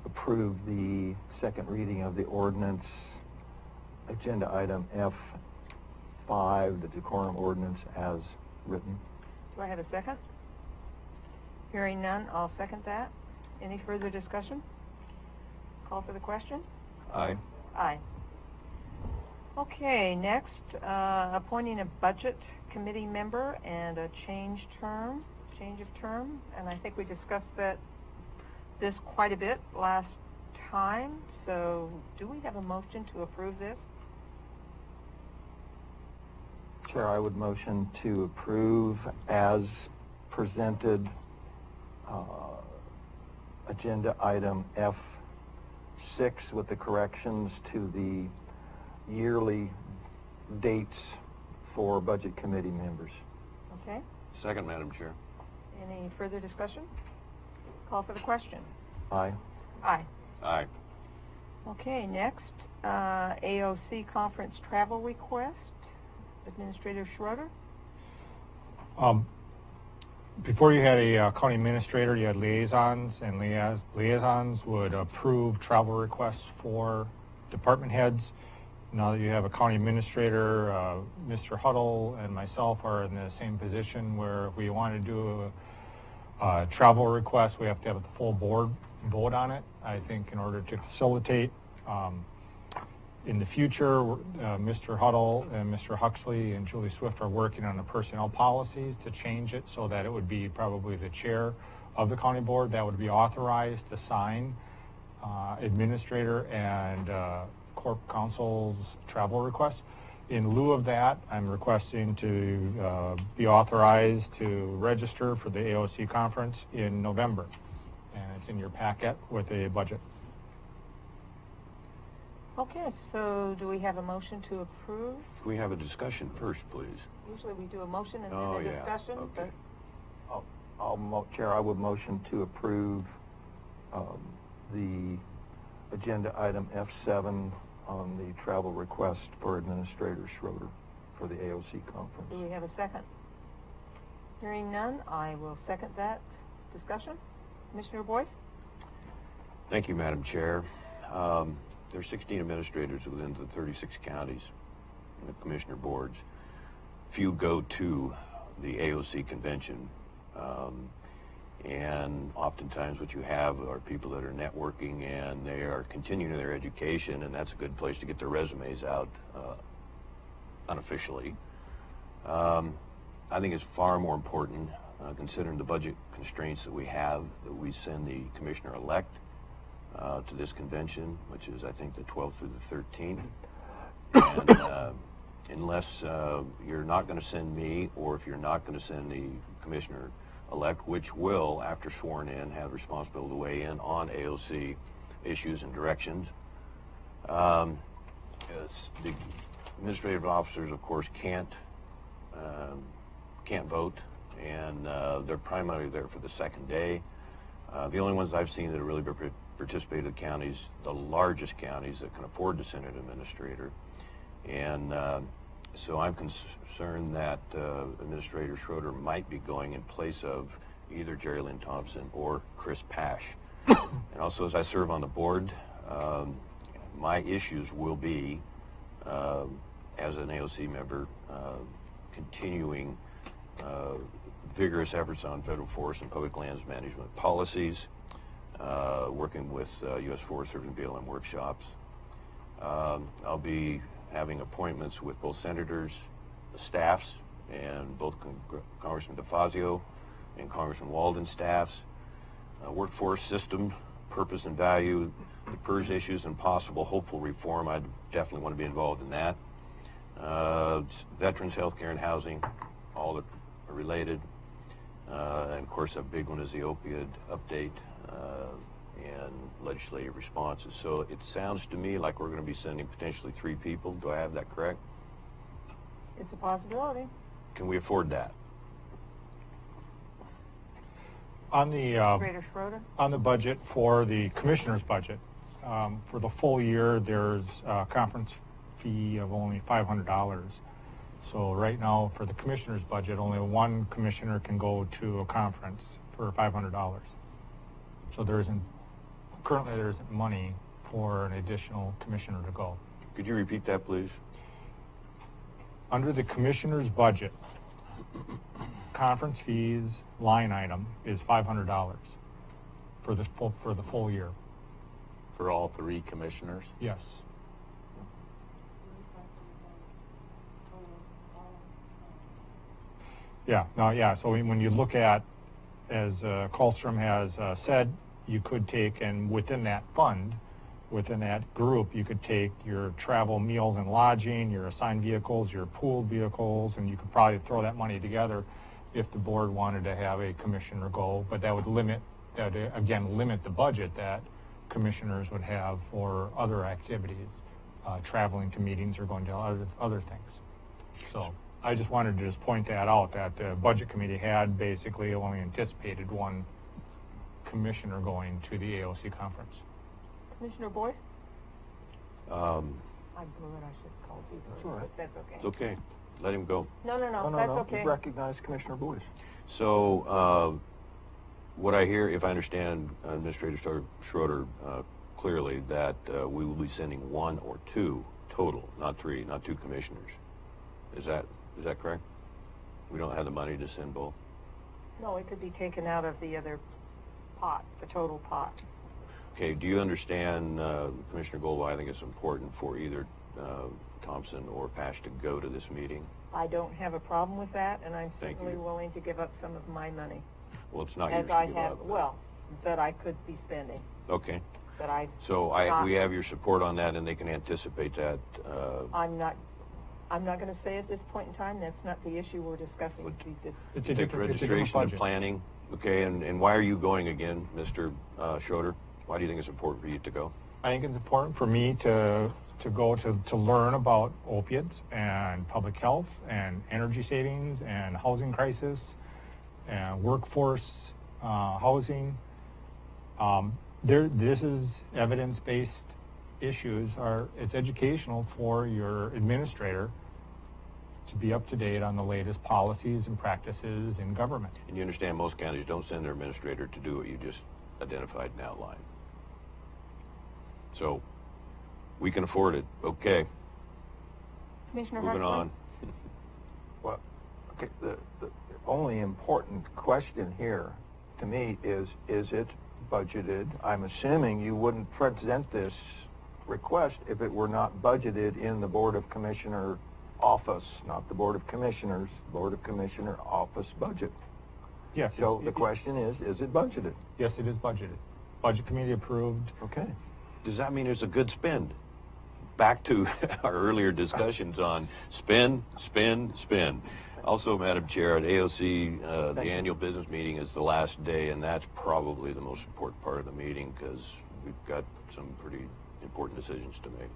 approve the second reading of the ordinance, agenda item F5, the decorum ordinance as written. Do I have a second? Hearing none, I'll second that. Any further discussion? Call for the question? Aye. Aye. Okay, next, appointing a budget committee member and a change of term, and I think we discussed this quite a bit last time, so do we have a motion to approve this? Chair, I would motion to approve as presented agenda item F6 with the corrections to the yearly dates for budget committee members. Okay, Second, Madam Chair. any further discussion? Call for the question. Aye. Aye. Aye. Okay, next, AOC conference travel request. Administrator Schroeder? Before you had a county administrator, you had liaisons, and liaisons would approve travel requests for department heads. Now that you have a county administrator, Mr. Huddle and myself are in the same position where if we want to do a travel request, we have to have the full board vote on it. I think in order to facilitate in the future, Mr. Huddle and Mr. Huxley and Julie Swift are working on the personnel policies to change it so that it would be probably the chair of the county board that would be authorized to sign administrator and corp counsel's travel requests. In lieu of that, I'm requesting to be authorized to register for the AOC conference in November. And it's in your packet with a budget. Okay, so do we have a motion to approve? Can we have a discussion first, please? Usually we do a motion and Oh, then a yeah. discussion, Okay. Chair, I would motion to approve the agenda item F7 on the travel request for Administrator Schroeder for the AOC conference. do we have a second? Hearing none, I will second that. Discussion? Commissioner Boyce? Thank you, Madam Chair. There are 16 administrators within the 36 counties and the commissioner boards. Few go to the AOC convention, and oftentimes what you have are people that are networking and they are continuing their education, and that's a good place to get their resumes out unofficially. I think it's far more important, considering the budget constraints that we have, that we send the commissioner-elect to this convention, which is, I think, the 12th through the 13th. And unless you're not going to send me, or if you're not going to send the commissioner-elect, which will, after sworn in, have responsibility to weigh in on AOC issues and directions. The administrative officers, of course, can't vote, and they're primarily there for the second day. The only ones I've seen that have really participated are the counties, the largest counties that can afford to send an administrator. And so I'm concerned that Administrator Schroeder might be going in place of either Jerry Lynn Thompson or Chris Pash. And also, as I serve on the board, my issues will be, as an AOC member, continuing vigorous efforts on federal forest and public lands management policies, working with U.S. Forest Service and BLM workshops. I'll be having appointments with both senators, the staffs, and both Congressman DeFazio and Congressman Walden's staffs. Workforce system, purpose and value, the PERS issues, and possible hopeful reform. I definitely want to be involved in that. Veterans, healthcare, and housing, all that are related. And of course, a big one is the opioid update and legislative responses. So it sounds to me like we're going to be sending potentially 3 people. Do I have that correct? It's a possibility. Can we afford that? On the Administrator Schroeder? on the budget for the commissioner's budget, for the full year, there's a conference fee of only $500. So right now, for the commissioner's budget, only one commissioner can go to a conference for $500. So currently there isn't money for an additional commissioner to go. Could you repeat that, please? Under the commissioner's budget, conference fees line item is $500 for the full year. For all 3 commissioners? Yes. Yeah. No. Yeah. So when you look at, as Kallstrom has said, you could take, and within that fund, within that group, you could take your travel, meals, and lodging, your assigned vehicles, your pooled vehicles, and you could probably throw that money together if the board wanted to have a commissioner go. But that would limit the budget that commissioners would have for other activities, traveling to meetings or going to other things. So I just wanted to point that out, that the budget committee had basically only anticipated one commissioner going to the AOC conference. Commissioner Boyce? Um, I blew it. I should have called you first, That's all right. but that's okay. it's okay. Let him go. No, No, that's no, okay. you recognize Commissioner Boyce. So what I hear, if I understand Administrator Schroeder clearly, that we will be sending 1 or 2 total, not 3, not 2 commissioners. Is that correct? We don't have the money to send both? No, it could be taken out of the other pot, the total pot. Okay, do you understand, Commissioner Goldwyn, I think it's important for either Thompson or Pash to go to this meeting? I don't have a problem with that, and I'm Thank certainly you. willing to give up some of my money. Well, it's not As yours I to give have, up. well, that I could be spending, Okay, that I, so Not- we have your support on that, and they can anticipate that. I'm not going to say at this point in time, that's not the issue we're discussing. Would- We just- It's a Take different registration and budget. planning. Okay, and why are you going again, Mr. Schroeder? Why do you think it's important for you to go? I think it's important for me to go to learn about opiates and public health and energy savings and housing crisis and workforce housing. This is evidence-based issues. It's educational for your administrator to be up to date on the latest policies and practices in government. And you understand most counties don't send their administrator to do what you just identified and outlined. So we can afford it. Okay, Commissioner moving Huxley? on. Well, okay, the only important question here to me is it budgeted? I'm assuming you wouldn't present this request if it were not budgeted in the Board of Commissioner office, not the Board of Commissioners, Board of Commissioner office budget. Yes. So the question is it budgeted? Yes, it is budgeted. Budget committee approved. Okay. Does that mean it's a good spend? Back to our earlier discussions on spend, spend, spend. Also, Madam Chair, at AOC, the Thank you. annual business meeting is the last day, and that's probably the most important part of the meeting because we've got some pretty important decisions to make.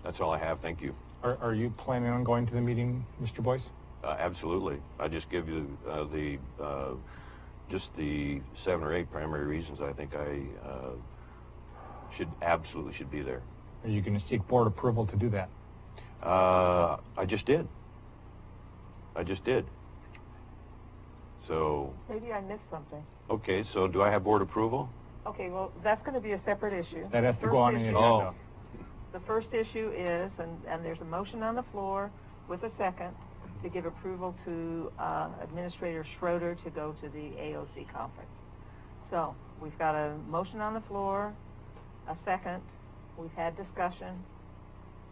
That's all I have. Thank you. Are you planning on going to the meeting, Mr. Boyce? Absolutely. I just give you just the 7 or 8 primary reasons I think I should be there. Are you going to seek board approval to do that? I just did. So, Maybe I missed something. okay, so do I have board approval? Okay, well, that's going to be a separate issue. That has to First go on the issue- agenda. Oh. The first issue is, and there's a motion on the floor with a second to give approval to Administrator Schroeder to go to the AOC conference. So we've got a motion on the floor, a second. We've had discussion.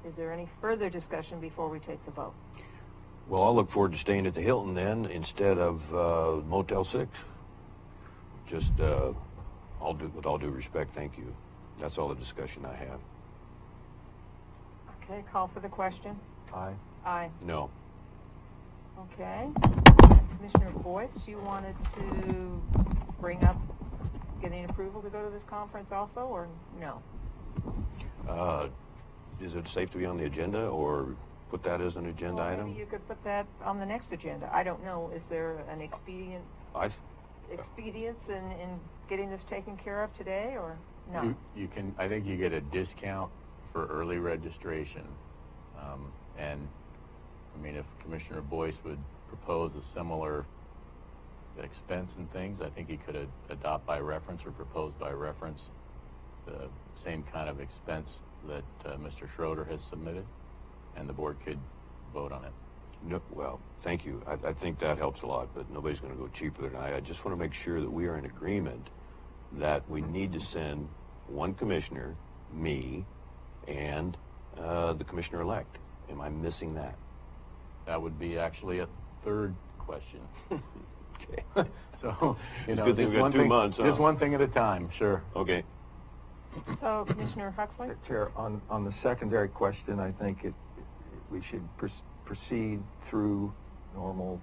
Is there any further discussion before we take the vote? Well, I'll look forward to staying at the Hilton then instead of Motel 6. Just, with all due respect, thank you. That's all the discussion I have. Okay, call for the question. Aye. Aye. No. Okay. Commissioner Boyce, you wanted to bring up getting approval to go to this conference also, or no? Is it safe to be on the agenda or put that as an agenda Well, item? maybe you could put that on the next agenda. I don't know. Is there an expedience in getting this taken care of today, or no? You can, I think you get a discount for early registration. And, I mean, if Commissioner Boyce would propose a similar expense and things, I think he could adopt by reference or propose by reference the same kind of expense that Mr. Schroeder has submitted, and the board could vote on it. No, well, thank you. I think that helps a lot, but nobody's going to go cheaper than I just want to make sure that we are in agreement that we need to send one commissioner, me, and the commissioner-elect. Am I missing that? That would be actually a third question. Okay. So, It's a good thing we got 2 months, huh? Just one thing at a time, sure. Okay. So, Commissioner Huxley? Chair, on the secondary question, I think we should proceed through normal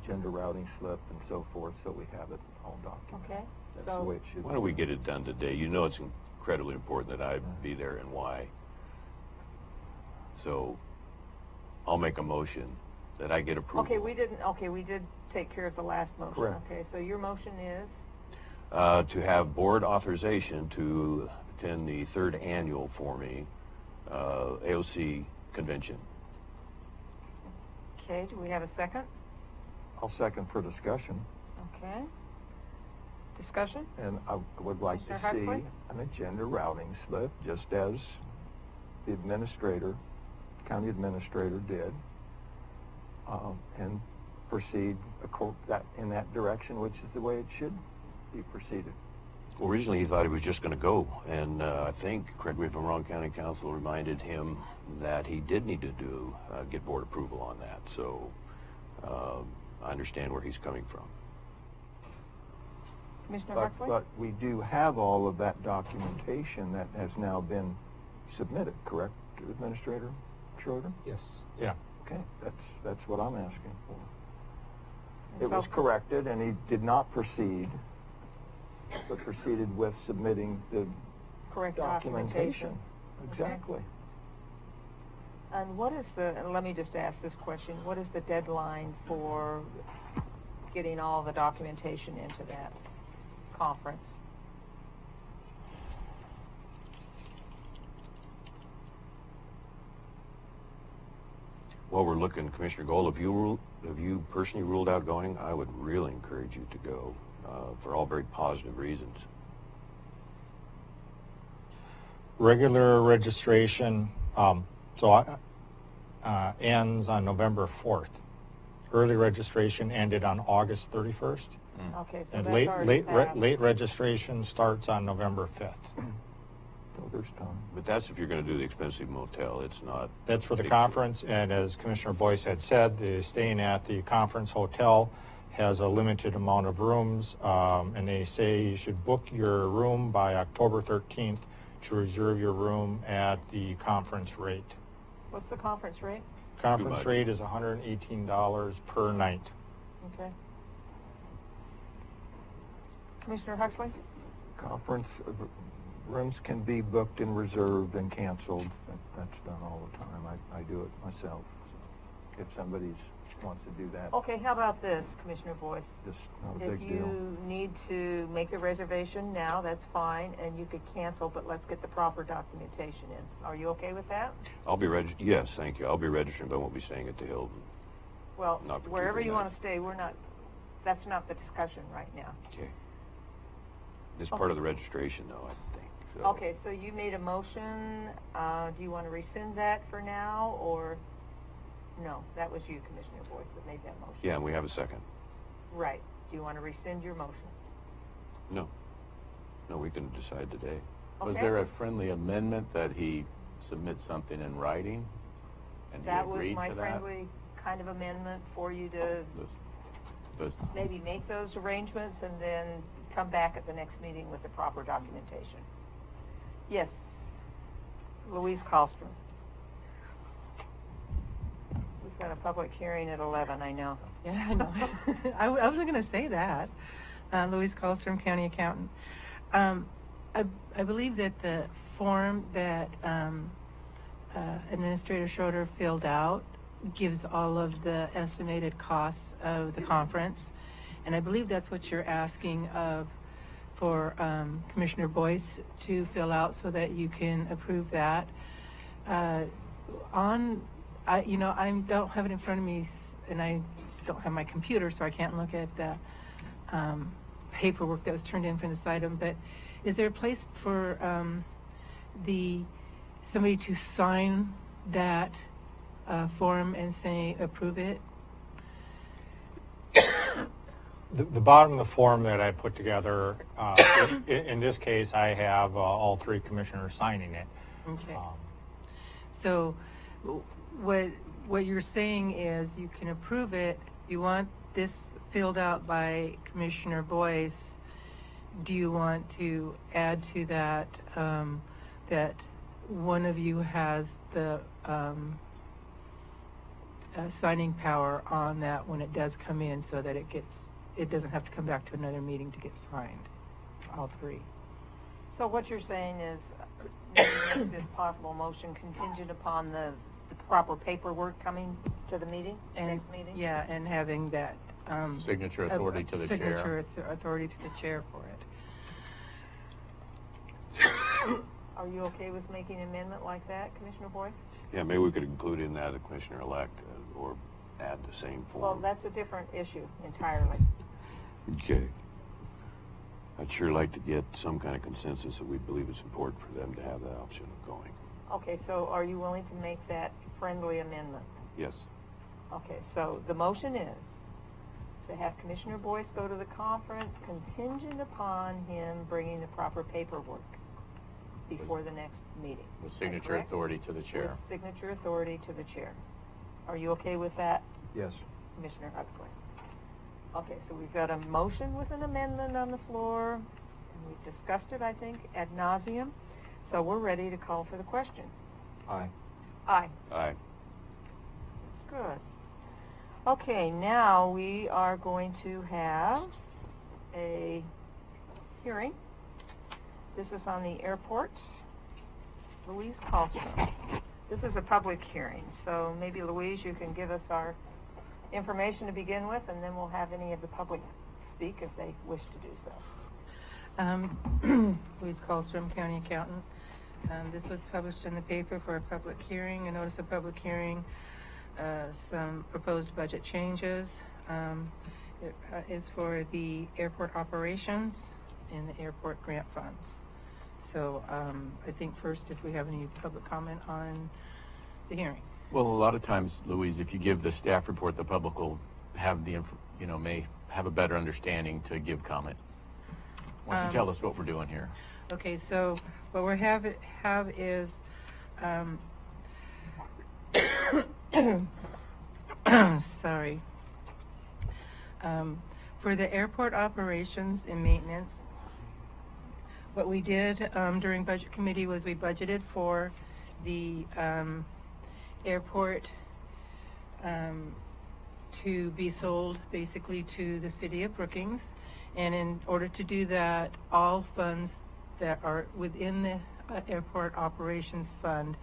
agenda routing slip and so forth, so we have it all documented. Okay. That's So- the way it should be. Why don't we get it done today? You know it's incredibly important that I be there and why. So I'll make a motion that I get approval. Okay, we did take care of the last motion. Correct. Okay, so your motion is? To have board authorization to attend the 3rd annual for me AOC convention. Okay, do we have a second? I'll second for discussion, Okay. Discussion? and I would like to Mr. see Huxley? an agenda routing slip, just as the county administrator did, and proceed in that direction, which is the way it should be proceeded. Well, originally he thought he was just going to go, and I think, correct me if I'm wrong, County Council reminded him that he did need to get board approval on that. So I understand where he's coming from. Commissioner But Huxley? we do have all of that documentation that has now been submitted, correct, Administrator Schroeder? Yes. Yeah. Okay, that's what I'm asking for. And It so- was corrected, and he did not proceed, but proceeded with submitting the Correct documentation. documentation. Exactly. And what is and let me just ask this question, what is the deadline for getting all the documentation into that conference? Well, we're looking, Commissioner Gold, if you personally ruled out going, I would really encourage you to go. for all very positive reasons. Regular registration ends on November 4th. Early registration ended on August 31st. Okay, so And that's already passed. late registration starts on November 5th. So there's time. But that's if you're going to do the expensive motel. It's not. That's for the big- conference, and as Commissioner Boyce had said, the staying at the conference hotel has a limited amount of rooms, and they say you should book your room by October 13th to reserve your room at the conference rate. What's the conference rate? Conference much. rate is $118 per night. Okay. Commissioner Huxley? Conference rooms can be booked and reserved and canceled. That's done all the time. I do it myself. So if somebody wants to do that, Okay, how about this, Commissioner Boyce? just not a If big deal. you need to make the reservation now, that's fine, and you could cancel, but let's get the proper documentation in. Are you okay with that? I'll be registered. Yes, thank you. I'll be registering, but I won't be staying at the Hilton. Well, Not for wherever Tuesday you night. want to stay, that's not the discussion right now. Okay. It's part of the registration, though, I think. So. Okay, so you made a motion. Do you want to rescind that for now, or? No, that was you, Commissioner Boyce, that made that motion. Yeah, and we have a second. Right. Do you want to rescind your motion? No. No, we can decide today. Was Okay. there a friendly amendment that he submit something in writing? And he That was agreed my to that? friendly kind of amendment for you to This- maybe make those arrangements and then come back at the next meeting with the proper documentation. Yes, Louise Kallstrom. We've got a public hearing at 11, I know. Yeah, I know. I wasn't going to say that. Louise Kallstrom, County Accountant. I believe that the form that Administrator Schroeder filled out gives all of the estimated costs of the conference. And I believe that's what you're asking for Commissioner Boyce to fill out so that you can approve that. I don't have it in front of me, and I don't have my computer, so I can't look at the paperwork that was turned in for this item. But is there a place for somebody to sign that form and say approve it? The bottom of the form that I put together, in this case, I have all three commissioners signing it. Okay. So what you're saying is you can approve it. You want this filled out by Commissioner Boyce. Do you want to add to that that one of you has the signing power on that when it does come in, so that it doesn't have to come back to another meeting to get signed, all three? So what you're saying is make this possible motion contingent upon the proper paperwork coming to the meeting, next meeting? Yeah, and having that Signature authority to the chair. Signature authority to the chair for it. Are you okay with making an amendment like that, Commissioner Boyce? Yeah, maybe we could include in that the commissioner-elect or add the same form. Well, that's a different issue entirely. Okay. I'd sure like to get some kind of consensus that we believe it's important for them to have that option of going. Okay, so are you willing to make that friendly amendment? Yes. Okay, so the motion is to have Commissioner Boyce go to the conference contingent upon him bringing the proper paperwork before the next meeting. With Is that signature correct? authority to the chair. With signature authority to the chair. Are you okay with that, Yes. Commissioner Huxley? Okay, so we've got a motion with an amendment on the floor, and we've discussed it, I think, ad nauseum. So we're ready to call for the question. Aye. Aye. Aye. Good. Okay, now we are going to have a hearing. This is on the airport. Louise Kallstrom. This is a public hearing, so maybe Louise, you can give us our information to begin with, and then we'll have any of the public speak if they wish to do so. Louise Kallstrom, County Accountant. This was published in the paper for a public hearing, a notice of public hearing, some proposed budget changes. is for the airport operations and the airport grant funds. So I think first, if we have any public comment on the hearing. Well, a lot of times, Louise, if you give the staff report, the public will have the, may have a better understanding to give comment. Why don't you tell us what we're doing here? Okay, so what we have is, sorry, for the airport operations and maintenance, what we did during budget committee was we budgeted for the airport to be sold basically to the city of Brookings, and in order to do that, all funds that are within the airport operations fund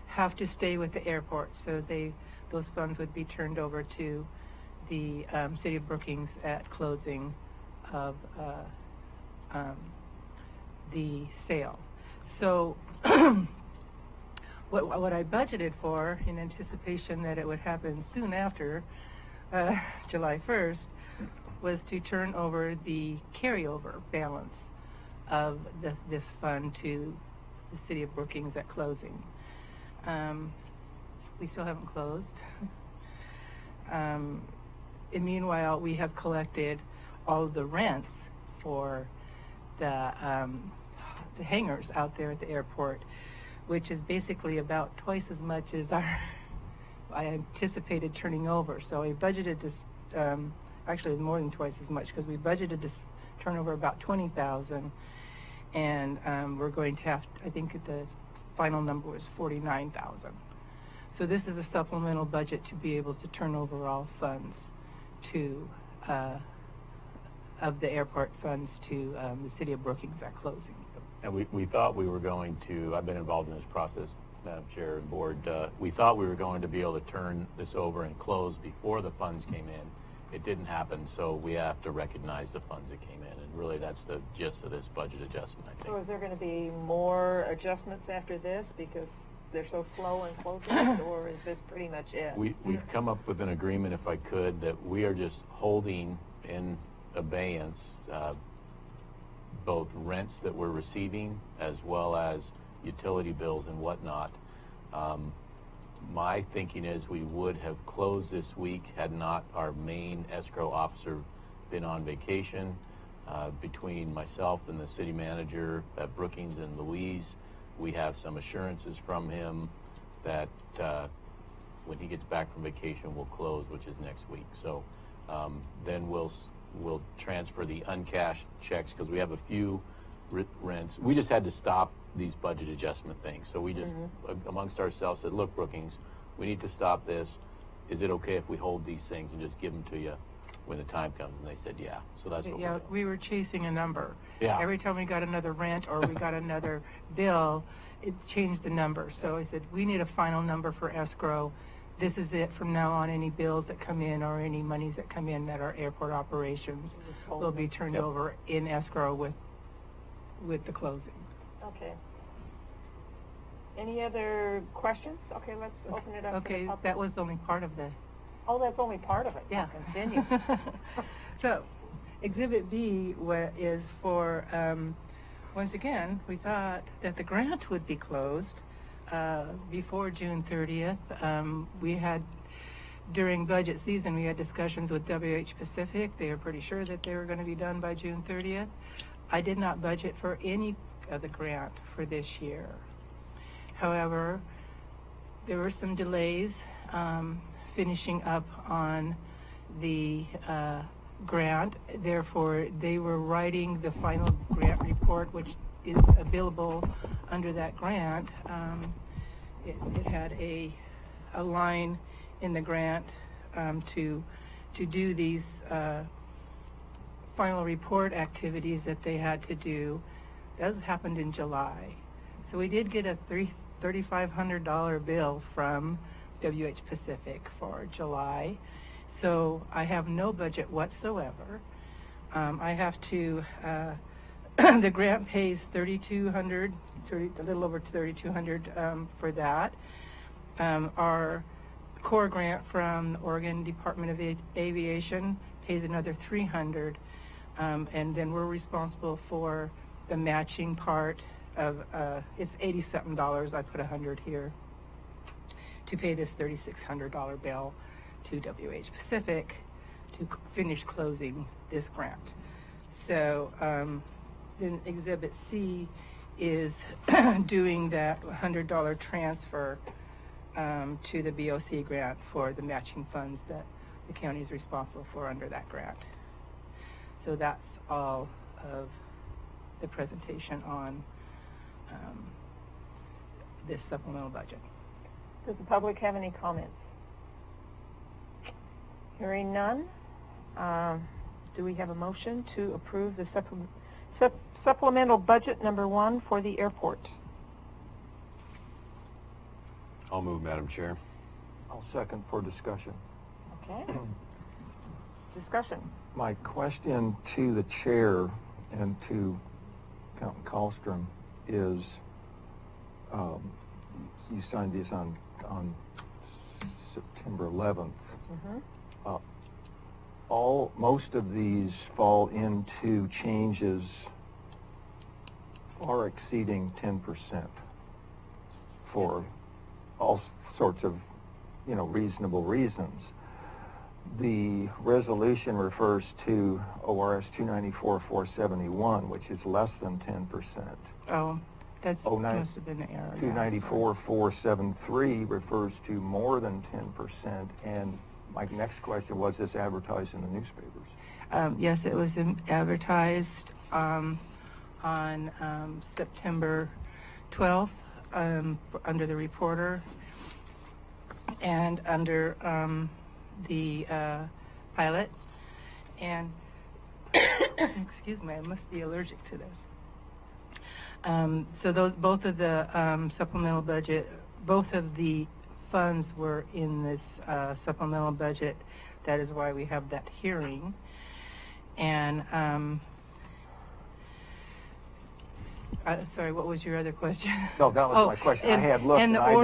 have to stay with the airport. So those funds would be turned over to the city of Brookings at closing of the sale. So what I budgeted for, in anticipation that it would happen soon after July 1st, was to turn over the carryover balance of this fund to the city of Brookings at closing. We still haven't closed. And meanwhile, we have collected all of the rents for the hangars out there at the airport, which is basically about twice as much as I anticipated turning over. So we budgeted this, actually it was more than twice as much, because we budgeted to turn over about $20,000, and we're going to have, I think the final number was $49,000. So this is a supplemental budget to be able to turn over all funds to, of the airport funds to the city of Brookings at closing. And we thought we were going to, I've been involved in this process, Madam Chair and Board, we thought we were going to be able to turn this over and close before the funds came in. It didn't happen, so we have to recognize the funds that came in, and really that's the gist of this budget adjustment, I think. So is there going to be more adjustments after this because they're so slow in closing it, or is this pretty much it? We've come up with an agreement, if I could, that we are just holding in abeyance both rents that we're receiving as well as utility bills and whatnot. My thinking is we would have closed this week had not our main escrow officer been on vacation. Between myself and the city manager at Brookings and Louise, we have some assurances from him that when he gets back from vacation, we'll close, which is next week. So then we'll transfer the uncashed checks, because we have a few rents. We just had to stop these budget adjustment things. So we just, amongst ourselves, said, look, Brookings, we need to stop this. Is it okay if we hold these things and just give them to you when the time comes? And they said, yeah. So that's what we're doing. We were chasing a number. Yeah. Every time we got another rent or we got another bill, it changed the number. So I said, we need a final number for escrow. This is it from now on. Any bills that come in or any monies that come in that are airport operations will be turned over in escrow with the closing. Okay. Any other questions? Okay, let's open it up. Okay, for the public. that was only part of the... Oh, that's only part of it. Yeah. I'll continue. So, Exhibit B is for, once again, we thought that the grant would be closed before June 30th. We had, during budget season, we had discussions with WH Pacific. They were pretty sure that they were going to be done by June 30th. I did not budget for any of the grant for this year. However, there were some delays finishing up on the grant. Therefore, they were writing the final grant report, which is available under that grant. It had a line in the grant to do these final report activities that they had to do. That happened in July. So we did get a $3,500 bill from WH Pacific for July. So I have no budget whatsoever. I have to, the grant pays $3,200, a little over $3,200 for that. Our core grant from the Oregon Department of Aviation pays another $300, and then we're responsible for the matching part of, it's $80-something, I put $100 here, to pay this $3,600 bill to WH Pacific to finish closing this grant. So then Exhibit C is doing that $100 transfer to the BOC grant for the matching funds that the county is responsible for under that grant. So that's all of the presentation on this supplemental budget. Does the public have any comments? Hearing none, do we have a motion to approve the supplemental budget number 1 for the airport? I'll move, Madam Chair. I'll second for discussion. Okay. Discussion. My question to the chair and to Accountant Kallstrom is, you signed these on September 11th. Most of these fall into changes far exceeding 10% for all sorts of, reasonable reasons. The resolution refers to ORS 294-471, which is less than 10%. Oh, that's must have been an error. 294-473 refers to more than 10%. And my next question, was this advertised in the newspapers? Yes, it was advertised on September 12th under the Reporter and under the pilot. And excuse me, I must be allergic to this. So both of the supplemental budget, both of the funds were in this supplemental budget. That is why we have that hearing. And sorry, what was your other question? No, that was my question. I had looked and I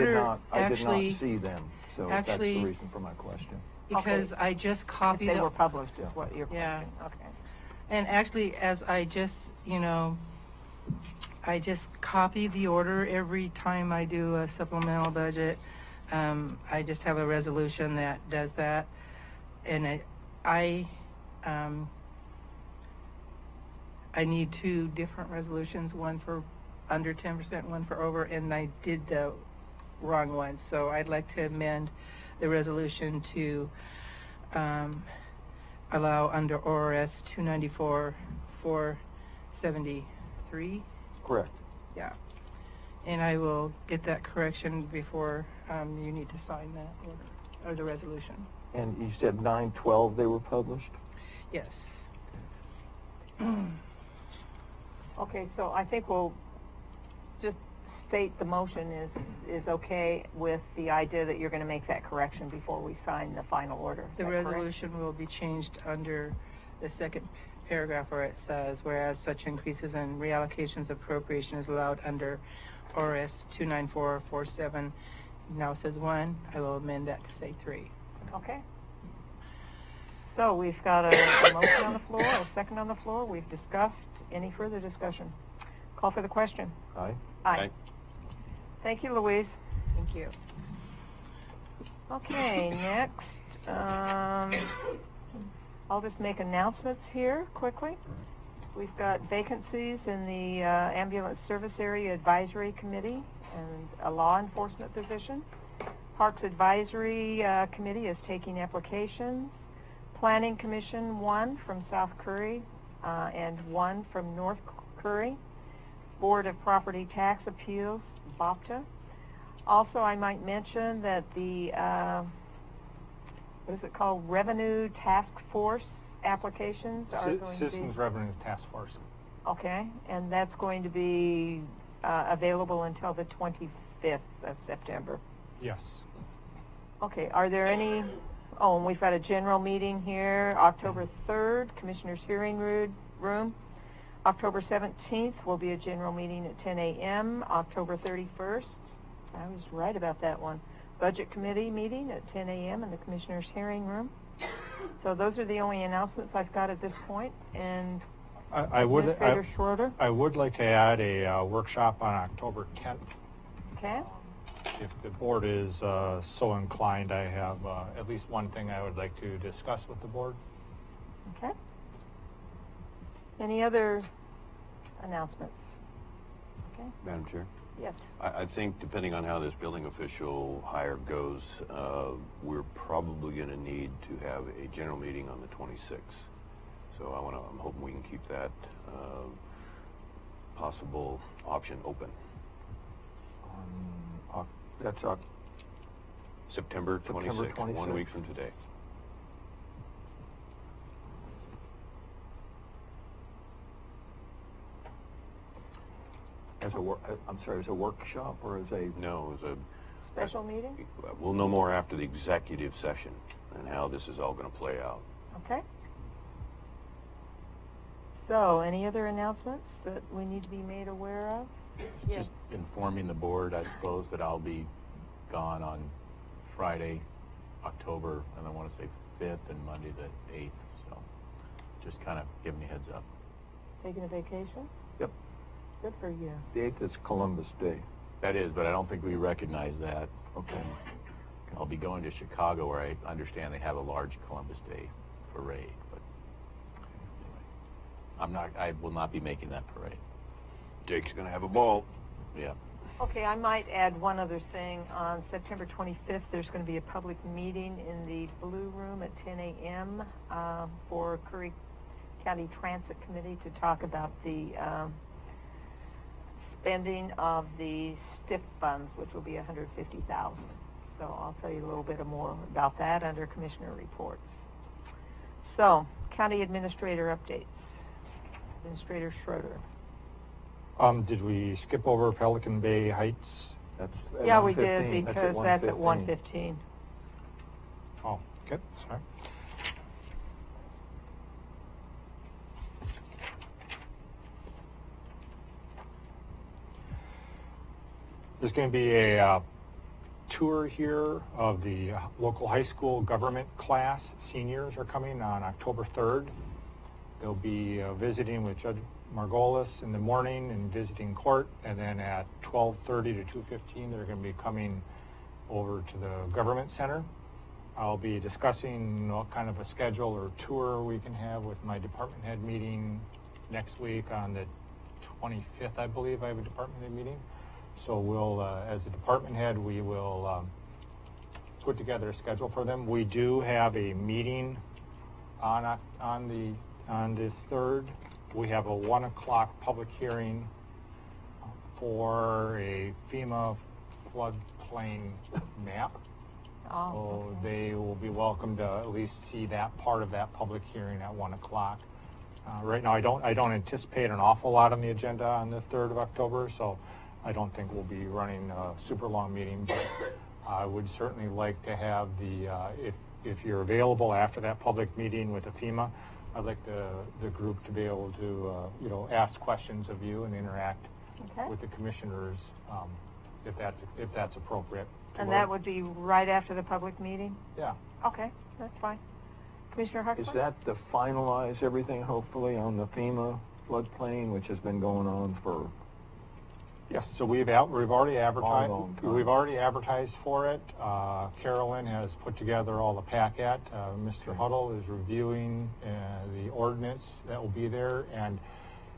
did not see them. So that's the reason for my question. Because I just copied If they were published is what your question. Yeah. Okay. And actually, as I just, I just copy the order every time I do a supplemental budget. I just have a resolution that does that. And I need 2 different resolutions, one for under 10%, one for over, and I did the wrong one. So I'd like to amend the resolution to allow under ORS 294-473. Correct. Yeah. And I will get that correction before you need to sign that order, or the resolution. And you said 9/12 they were published? Yes. Okay, so I think we'll just state the motion is okay with the idea that you're going to make that correction before we sign the final order. Is The that correct? resolution will be changed under the second paragraph where it says, whereas such increases in reallocations appropriation is allowed under ORS 294-47, now says 1, I will amend that to say 3. Okay. So we've got a motion on the floor, a second on the floor. We've discussed. Any further discussion? Call for the question. Aye. Aye. Thank you, Louise. Thank you. Okay, next, I'll just make announcements here quickly. We've got vacancies in the Ambulance Service Area Advisory Committee and a law enforcement position. Parks Advisory Committee is taking applications. Planning Commission, 1 from South Curry and 1 from North Curry. Board of Property Tax Appeals, BOPTA. Also, I might mention that the, what is it called, Revenue Task Force applications are going to be... Citizens Revenue Task Force. Okay, and that's going to be available until the 25th of September. Yes. Okay, are there any... Oh, and we've got a general meeting here, October 3rd, Commissioners' Hearing Room. October 17th will be a general meeting at 10 a.m. October 31st, I was right about that one. Budget Committee meeting at 10 a.m. in the Commissioners' Hearing Room. So those are the only announcements I've got at this point, and I would Administrator Schroeder? I would like to add a workshop on October 10th. Okay. If the board is so inclined, I have at least one thing I would like to discuss with the board. Okay. Any other announcements? Okay. Madam Chair? Yes. I think depending on how this building official hire goes, we're probably going to need to have a general meeting on the 26th. So I'm hoping we can keep that possible option open. That's September 26th, 1 26th. week from today. as a workshop or as a... No, as a Special meeting? we'll know more after the executive session and how this is all going to play out. Okay. So, any other announcements that we need to be made aware of? It's just informing the board, I suppose, that I'll be gone on Friday, October, and I want to say 5th and Monday the 8th. So just kind of giving you a heads up. Taking a vacation? Yep. Good for you. The 8th is Columbus Day. That is, but I don't think we recognize that. Okay. I'll be going to Chicago, where I understand they have a large Columbus Day parade. But anyway, I will not be making that parade. Jake's going to have a ball. Yeah. Okay, I might add one other thing. On September 25th, there's going to be a public meeting in the Blue Room at 10 a.m. For Curry County Transit Committee to talk about the spending of the STIF funds, which will be $150,000. So I'll tell you a little bit more about that under Commissioner reports. So, County Administrator updates. Administrator Schroeder. Did we skip over Pelican Bay Heights? That's at Yeah, we 1:15. did, because that's at 1:15. 1:15. Oh, okay, sorry. There's going to be a tour here of the local high school government class. Seniors are coming on October 3rd. They'll be visiting with Judge Margolis in the morning and visiting court, and then at 12:30 to 2:15 they're going to be coming over to the government center. I'll be discussing what kind of a schedule or tour we can have with my department head meeting next week on the 25th, I believe. I have a department head meeting. So we'll, as a department head, we will put together a schedule for them. We do have a meeting on the 3rd. We have a 1 o'clock public hearing for a FEMA floodplain map. Oh, So they will be welcome to at least see that part of that public hearing at 1 o'clock. Right now, I don't anticipate an awful lot on the agenda on the 3rd of October, so I don't think we'll be running a super long meeting, but I would certainly like to have the, if you're available after that public meeting with the FEMA, I'd like the group to be able to, ask questions of you and interact Okay. with the commissioners, if that's appropriate. And that would be right after the public meeting? Yeah. Okay, that's fine. Commissioner Huxley? Is that to finalize everything, hopefully, on the FEMA floodplain, which has been going on for... Yes, so we've already advertised. Long time. We've already advertised for it. Carolyn has put together all the packet. Mr. Huddle is reviewing the ordinance that will be there. And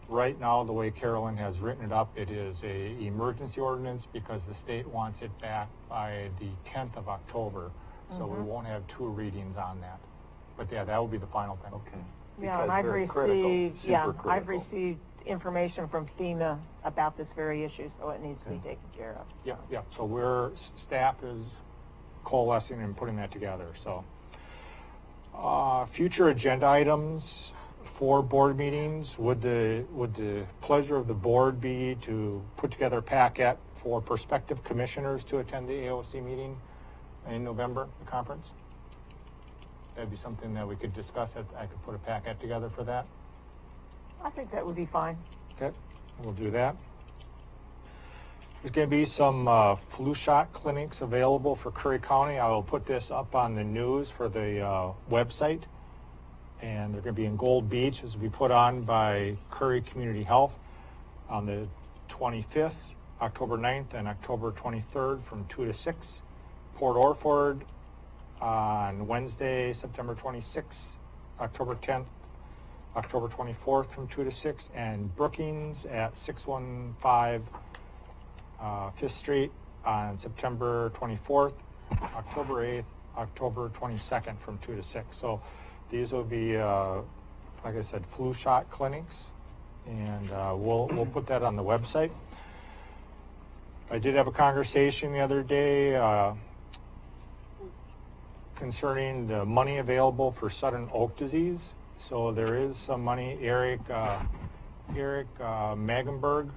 right now, the way Carolyn has written it up, it is a emergency ordinance because the state wants it back by the 10th of October. So we won't have 2 readings on that. But yeah, that will be the final thing. Okay. Yeah, and Because I've very critical, received, super I've critical. received information from FEMA about this very issue, so it needs to be taken care of. Yeah. So staff is coalescing and putting that together. So future agenda items for board meetings, would the pleasure of the board be to put together a packet for prospective commissioners to attend the AOC meeting in November, the conference? That'd be something that we could discuss. I could put a packet together for that. I think that would be fine. Okay, we'll do that. There's going to be some flu shot clinics available for Curry County. I will put this up on the news for the website. and they're going to be in Gold Beach. This will be put on by Curry Community Health on the 25th, October 9th, and October 23rd from 2 to 6. Port Orford on Wednesday, September 26th, October 10th, October 24th from 2 to 6, and Brookings at 615 5th Street on September 24th, October 8th, October 22nd from 2 to 6. So these will be, like I said, flu shot clinics, and we'll put that on the website. I did have a conversation the other day concerning the money available for sudden oak disease. So there is some money. Eric Magenberg,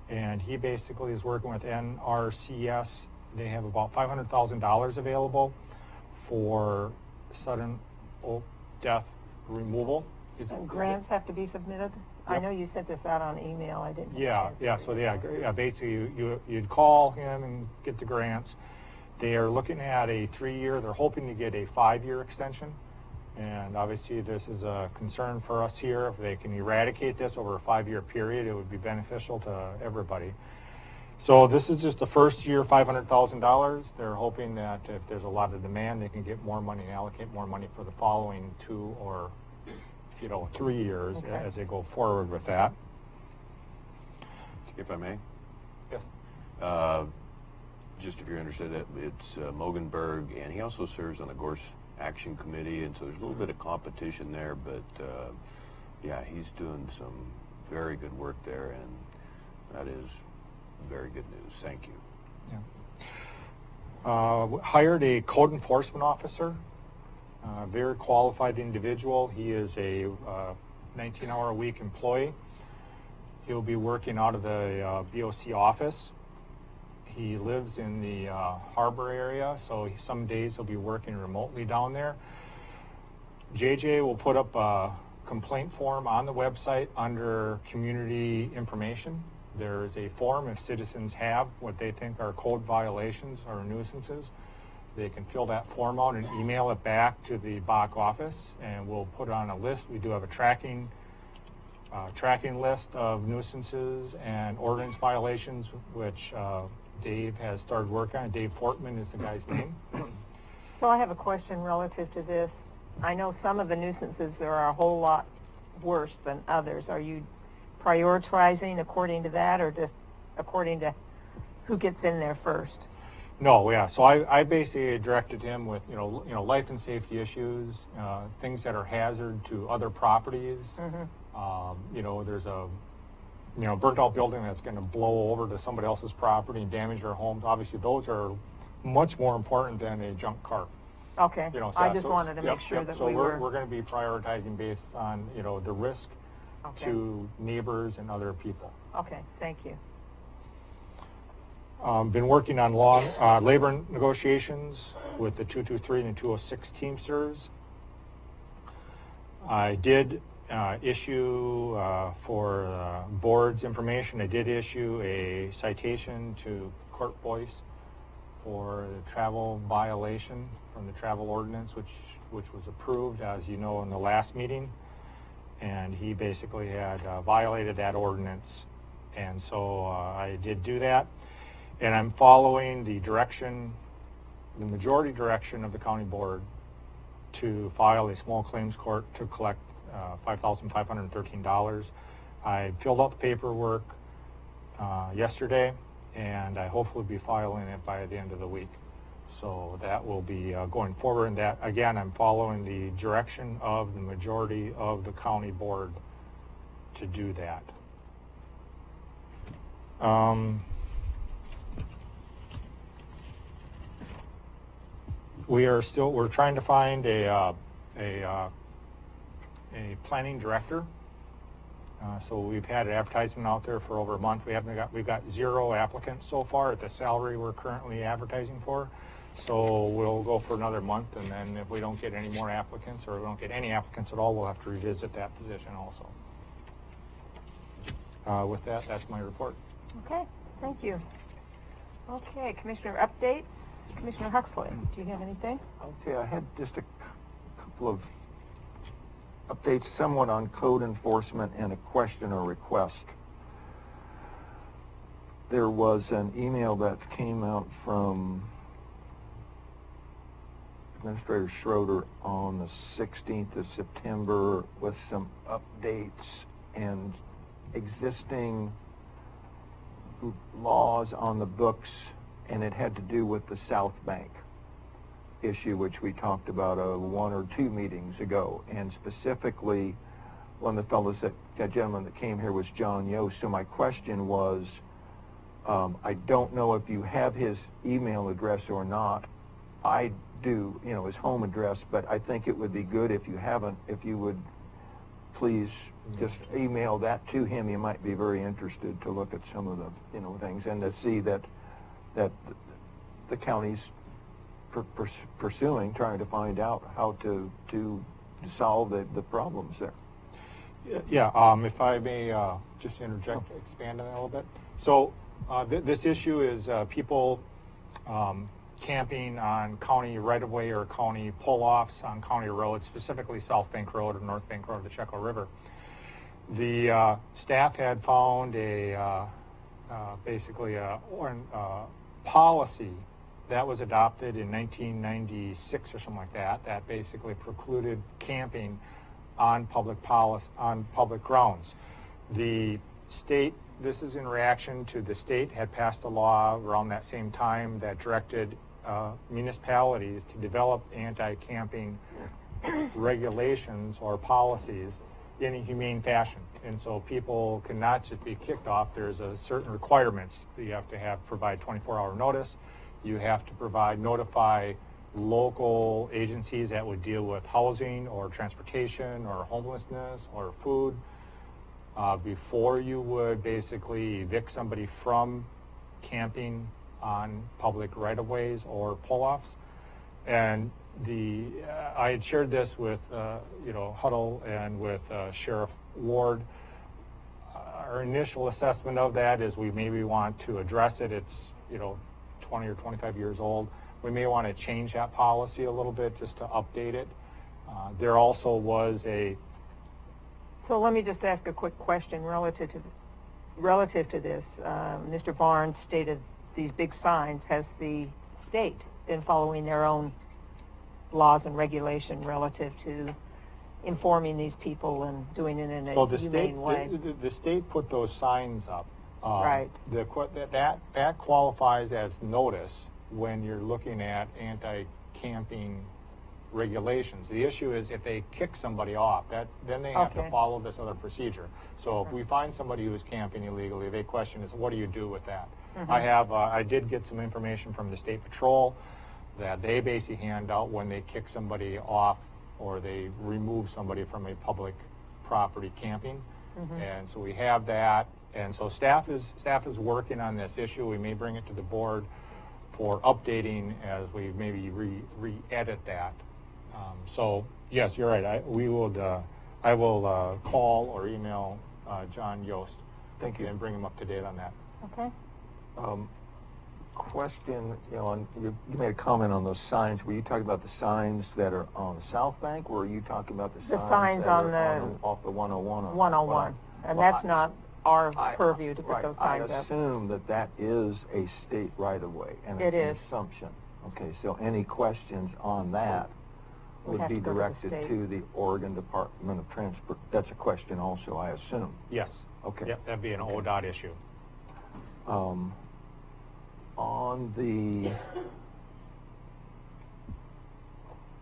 and he basically is working with NRCS. They have about $500,000 available for sudden oak death removal. And grants have to be submitted? I know you sent this out on email. I didn't. Yeah. So basically you'd call him and get the grants. They are looking at a 3-year. They're hoping to get a 5-year extension. And obviously this is a concern for us here. If they can eradicate this over a 5-year period, it would be beneficial to everybody. So this is just the first year, $500,000. They're hoping that if there's a lot of demand, they can get more money and allocate more money for the following 2 or 3 years as they go forward with that. If I may? Yes. Just if you're interested, it's Mogenberg, and he also serves on the Gorse Action Committee, and so there's a little bit of competition there, but yeah, he's doing some very good work there, and that is very good news. Thank you. Yeah. Hired a code enforcement officer, very qualified individual. He is a 19-hour-a-week employee. He'll be working out of the BOC office. He lives in the harbor area, so some days he'll be working remotely down there. JJ will put up a complaint form on the website under community information. There's a form if citizens have what they think are code violations or nuisances. They can fill that form out and email it back to the BOC office, and we'll put it on a list. We do have a tracking list of nuisances and ordinance violations, which Dave has started working on. Dave Fortman is the guy's name. So I have a question relative to this. I know some of the nuisances are a whole lot worse than others. Are you prioritizing according to that, or just according to who gets in there first? No, yeah. So I basically directed him with life and safety issues, things that are hazard to other properties. Mm-hmm. There's a burnt out building that's going to blow over to somebody else's property and damage their homes. Obviously, those are much more important than a junk car. Okay. I just wanted to make sure that so we were. We're going to be prioritizing based on the risk to neighbors and other people. Okay. Thank you. Been working on labor negotiations with the 223 and the 206 Teamsters. I did issue for board's information. I did issue a citation to Court Boyce for the travel violation from the travel ordinance, which was approved, as you know, in the last meeting. And he basically had violated that ordinance, and so I did do that. And I'm following the majority direction of the county board to file a small claims court to collect $5,513. I filled out the paperwork yesterday, and I hopefully be filing it by the end of the week. So that will be going forward. And that, again, I'm following the direction of the majority of the county board to do that. We're trying to find a planning director. So we've had an advertisement out there for over a month. We've got 0 applicants so far at the salary we're currently advertising for. So we'll go for another month, and then if we don't get any more applicants, or we don't get any applicants at all, we'll have to revisit that position also. With that, that's my report. Okay, thank you. Okay, Commissioner updates. Commissioner Huxley, do you have anything? Okay, I had just a couple of updates somewhat on code enforcement and a question or request. There was an email that came out from Administrator Schroeder on the 16th of September with some updates and existing laws on the books, and it had to do with the South Bank issue, which we talked about 1 or 2 meetings ago. And specifically, one of the fellows that gentleman that came here was John Yost. So my question was, I don't know if you have his email address or not. I do, his home address, but I think it would be good if you haven't, if you would please just email that to him. He might be very interested to look at some of the, things and to see that the county's pursuing, trying to find out how to solve the problems there. Yeah, if I may just interject, expand on that a little bit. So this issue is people camping on county right-of-way or county pull-offs on county roads, specifically South Bank Road or North Bank Road of the Chaco River. The staff had found basically a policy that was adopted in 1996 or something like that, that basically precluded camping on public grounds. The state, this is in reaction to the state had passed a law around that same time that directed municipalities to develop anti-camping regulations or policies in a humane fashion. And so people cannot just be kicked off. There's a certain requirements that you have to provide 24-hour notice. You have to notify local agencies that would deal with housing or transportation or homelessness or food before you would basically evict somebody from camping on public right-of-ways or pull-offs. And I had shared this with Huddle and with Sheriff Ward. Our initial assessment of that is we maybe want to address it. It's 20 or 25 years old. We may want to change that policy a little bit just to update it. There also was So let me just ask a quick question relative to this. Mr. Barnes stated these big signs. Has the state been following their own laws and regulation relative to informing these people and doing it in a humane way? The state put those signs up. Right. That qualifies as notice when you're looking at anti-camping regulations. The issue is if they kick somebody off, then they have to follow this other procedure. So if we find somebody who's camping illegally, the question is, what do you do with that? Mm-hmm. I did get some information from the State Patrol that they basically hand out when they kick somebody off or they remove somebody from a public property camping. Mm-hmm. And so we have that. And so staff is working on this issue. We may bring it to the board for updating as we maybe re-edit that. So yes, you're right. I will call or email John Yost. Thank you. And bring him up to date on that. Okay. Question, you made a comment on those signs. Were you talking about the signs that are on the South Bank, or were you talking about the signs on off the 101? 101. And that's not our purview to put those signs up. I assume that is a state right-of-way, and it's an assumption. Okay, so any questions on that would be directed to the Oregon Department of Transport. That's a question also, I assume. Yes. Okay. Yep, that'd be an ODOT issue. On the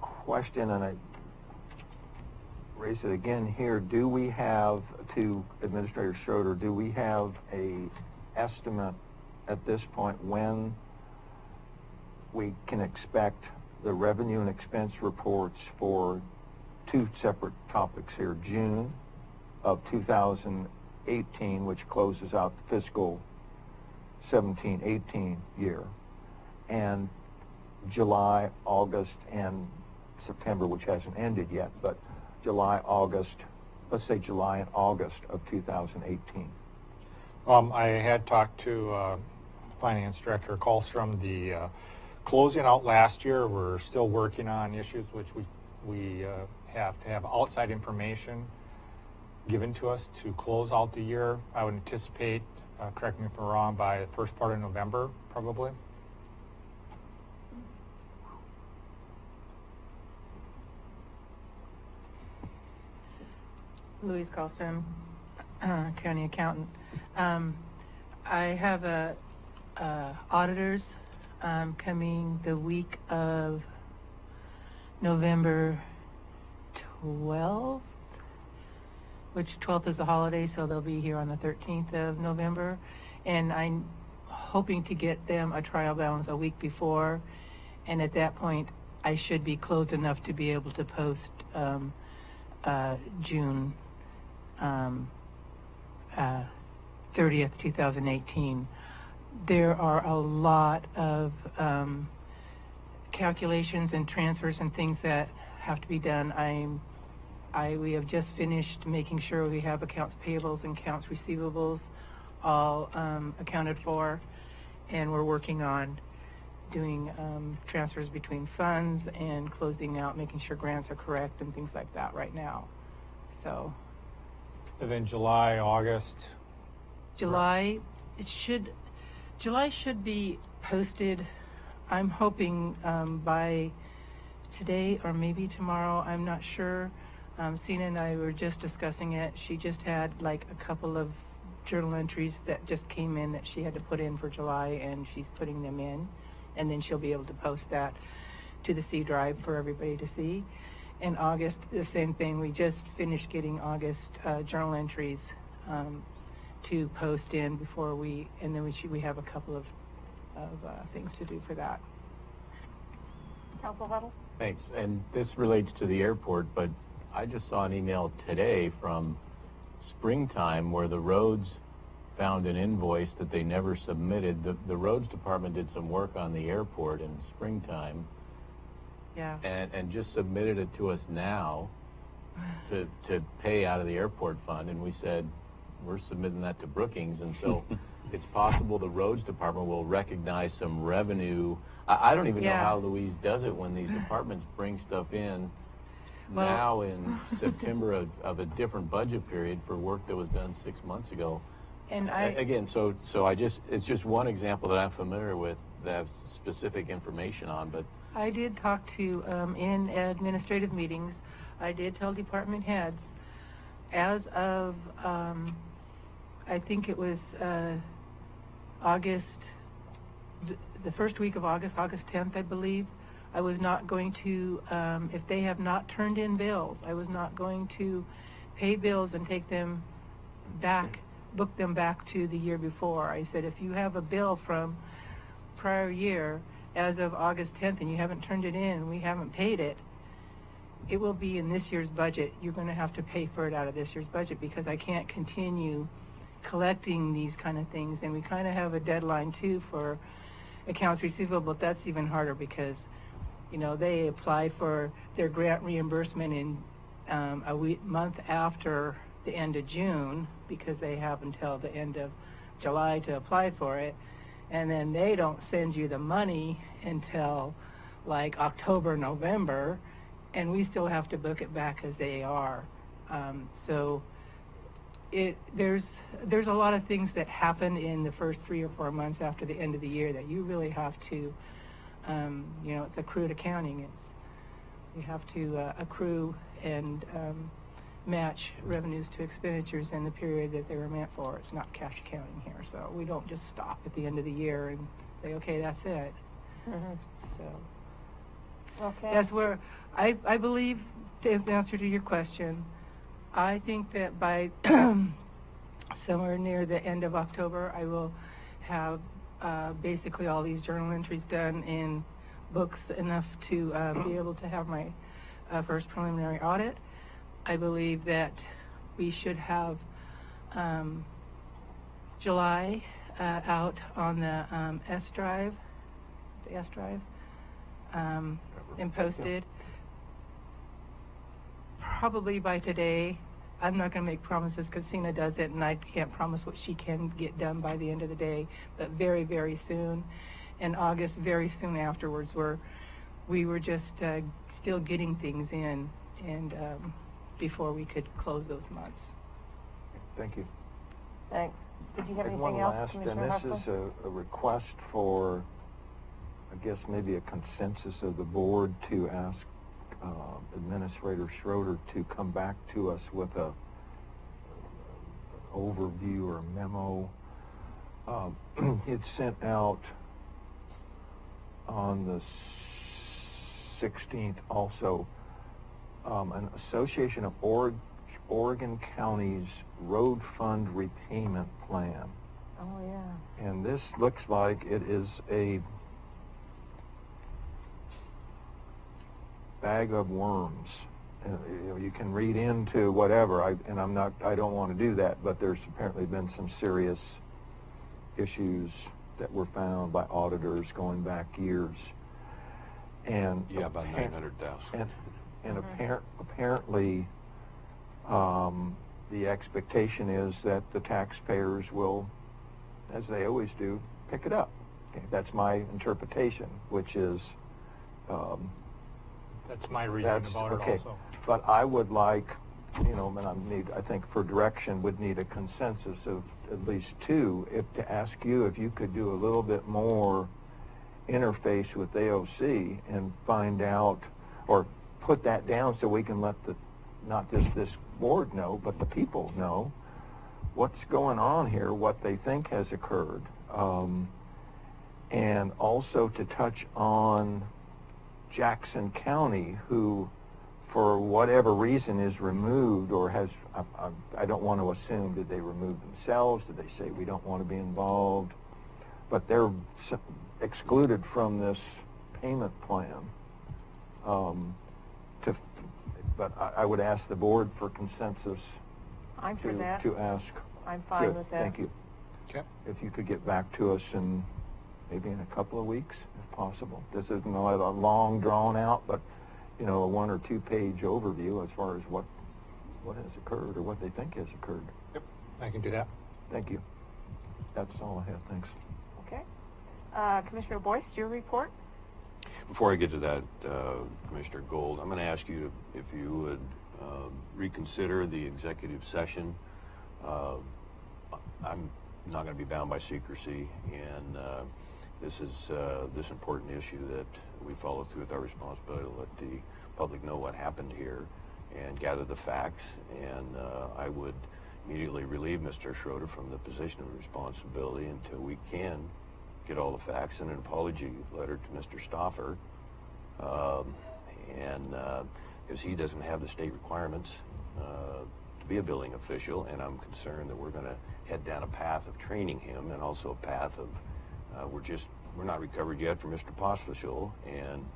question, and I raise it again here, do we have, to Administrator Schroeder, do we have a estimate at this point when we can expect the revenue and expense reports for 2 separate topics here? June of 2018, which closes out the fiscal 17-18 year, and July, August, and September, which hasn't ended yet, but July, August, let's say July and August of 2018. I had talked to Finance Director Kallstrom. The closing out last year, we're still working on issues which we have to have outside information given to us to close out the year. I would anticipate, correct me if I'm wrong, by the first part of November, probably. Louise Kallstrom, county accountant. I have auditors coming the week of November 12th, which 12th is a holiday, so they'll be here on the 13th of November. And I'm hoping to get them a trial balance a week before. And at that point, I should be closed enough to be able to post June 30th, 2018. There are a lot of calculations and transfers and things that have to be done. We have just finished making sure we have accounts payables and accounts receivables all accounted for, and we're working on doing transfers between funds and closing out, making sure grants are correct and things like that right now. So. And then July, August. July should be posted. I'm hoping by today or maybe tomorrow. I'm not sure. Sina and I were just discussing it. She just had like a couple of journal entries that just came in that she had to put in for July, and she's putting them in, and then she'll be able to post that to the C drive for everybody to see. In August, the same thing. We just finished getting August journal entries to post in before we have a couple of things to do for that. Council Huddle? Thanks. And this relates to the airport, but I just saw an email today from Springtime where the roads found an invoice that they never submitted. The roads department did some work on the airport in Springtime. Yeah. And just submitted it to us now to pay out of the airport fund, and we said we're submitting that to Brookings, and so it's possible the roads department will recognize some revenue. I don't even know how Louise does it when these departments bring stuff in now in September of a different budget period for work that was done 6 months ago. And so it's just one example that I'm familiar with that I have specific information on, but I did talk to, in administrative meetings, I did tell department heads, as of, I think it was August, the first week of August, August 10th, I believe, I was not going to, if they have not turned in bills, I was not going to pay bills and take them back, book them back to the year before. I said, if you have a bill from prior year, as of August 10th, and you haven't turned it in, and we haven't paid it, it will be in this year's budget. You're going to have to pay for it out of this year's budget, because I can't continue collecting these kind of things. And we kind of have a deadline too for accounts receivable, but that's even harder because, you know, they apply for their grant reimbursement in a month after the end of June, because they have until the end of July to apply for it. And then they don't send you the money until like October, November, and we still have to book it back as AR. So there's a lot of things that happen in the first 3 or 4 months after the end of the year that you really have to, you know, it's accrued accounting. You have to accrue and match revenues to expenditures in the period that they were meant for. It's not cash accounting here, so we don't just stop at the end of the year and say, okay, that's it. So that's where I believe, to answer to your question, I think that by somewhere near the end of October, I will have basically all these journal entries done in books enough to be able to have my first preliminary audit. I believe that we should have July out on the S drive, the S drive, and posted. Probably by today. I'm not going to make promises because Sina does it, and I can't promise what she can get done by the end of the day, but very, very soon. And August, very soon afterwards, we were just still getting things in and before we could close those months. Thank you. Thanks. Did you have And anything one else, last, Commissioner and Huffman? this is a request for, I guess, maybe a consensus of the board to ask Administrator Schroeder to come back to us with a overview or memo. It's sent out on the 16th also, an Association of Oregon Counties Road Fund Repayment Plan. Oh, yeah. And this looks like it is a bag of worms. You can read into whatever, I don't want to do that, but there's apparently been some serious issues that were found by auditors going back years. And Yeah, about 900,000. And apparently, the expectation is that the taxpayers will, as they always do, pick it up. Okay, that's my interpretation, which is That's my reason about it also. But I would like, and I think for direction would need a consensus of at least two, to ask you if you could do a little bit more interface with AOC and find out, or put that down so we can let not just this board know, but the people know what's going on here, what they think has occurred, and also to touch on Jackson County, who for whatever reason is removed or has, I don't want to assume, did they remove themselves? Did they say we don't want to be involved? But they're excluded from this payment plan. But I would ask the board for consensus I'm for that. to ask. I'm fine Good, with that. Thank you. Okay. If you could get back to us in maybe in a couple of weeks, if possible. This isn't a long, drawn out, but a 1 or 2 page overview as far as what has occurred or what they think has occurred. Yep, I can do that. Thank you. That's all I have. Thanks. Okay. Commissioner Boyce, your report? Before I get to that, Commissioner Gold, I'm going to ask you if you would reconsider the executive session. I'm not going to be bound by secrecy, and this is this important issue that we follow through with our responsibility to let the public know what happened here and gather the facts. And I would immediately relieve Mr. Schroeder from the position of responsibility until we can get all the facts, and an apology letter to Mr. Stauffer, because he doesn't have the state requirements to be a building official, and I'm concerned that we're going to head down a path of training him, and also a path of we're not recovered yet from Mr. Postleschul, and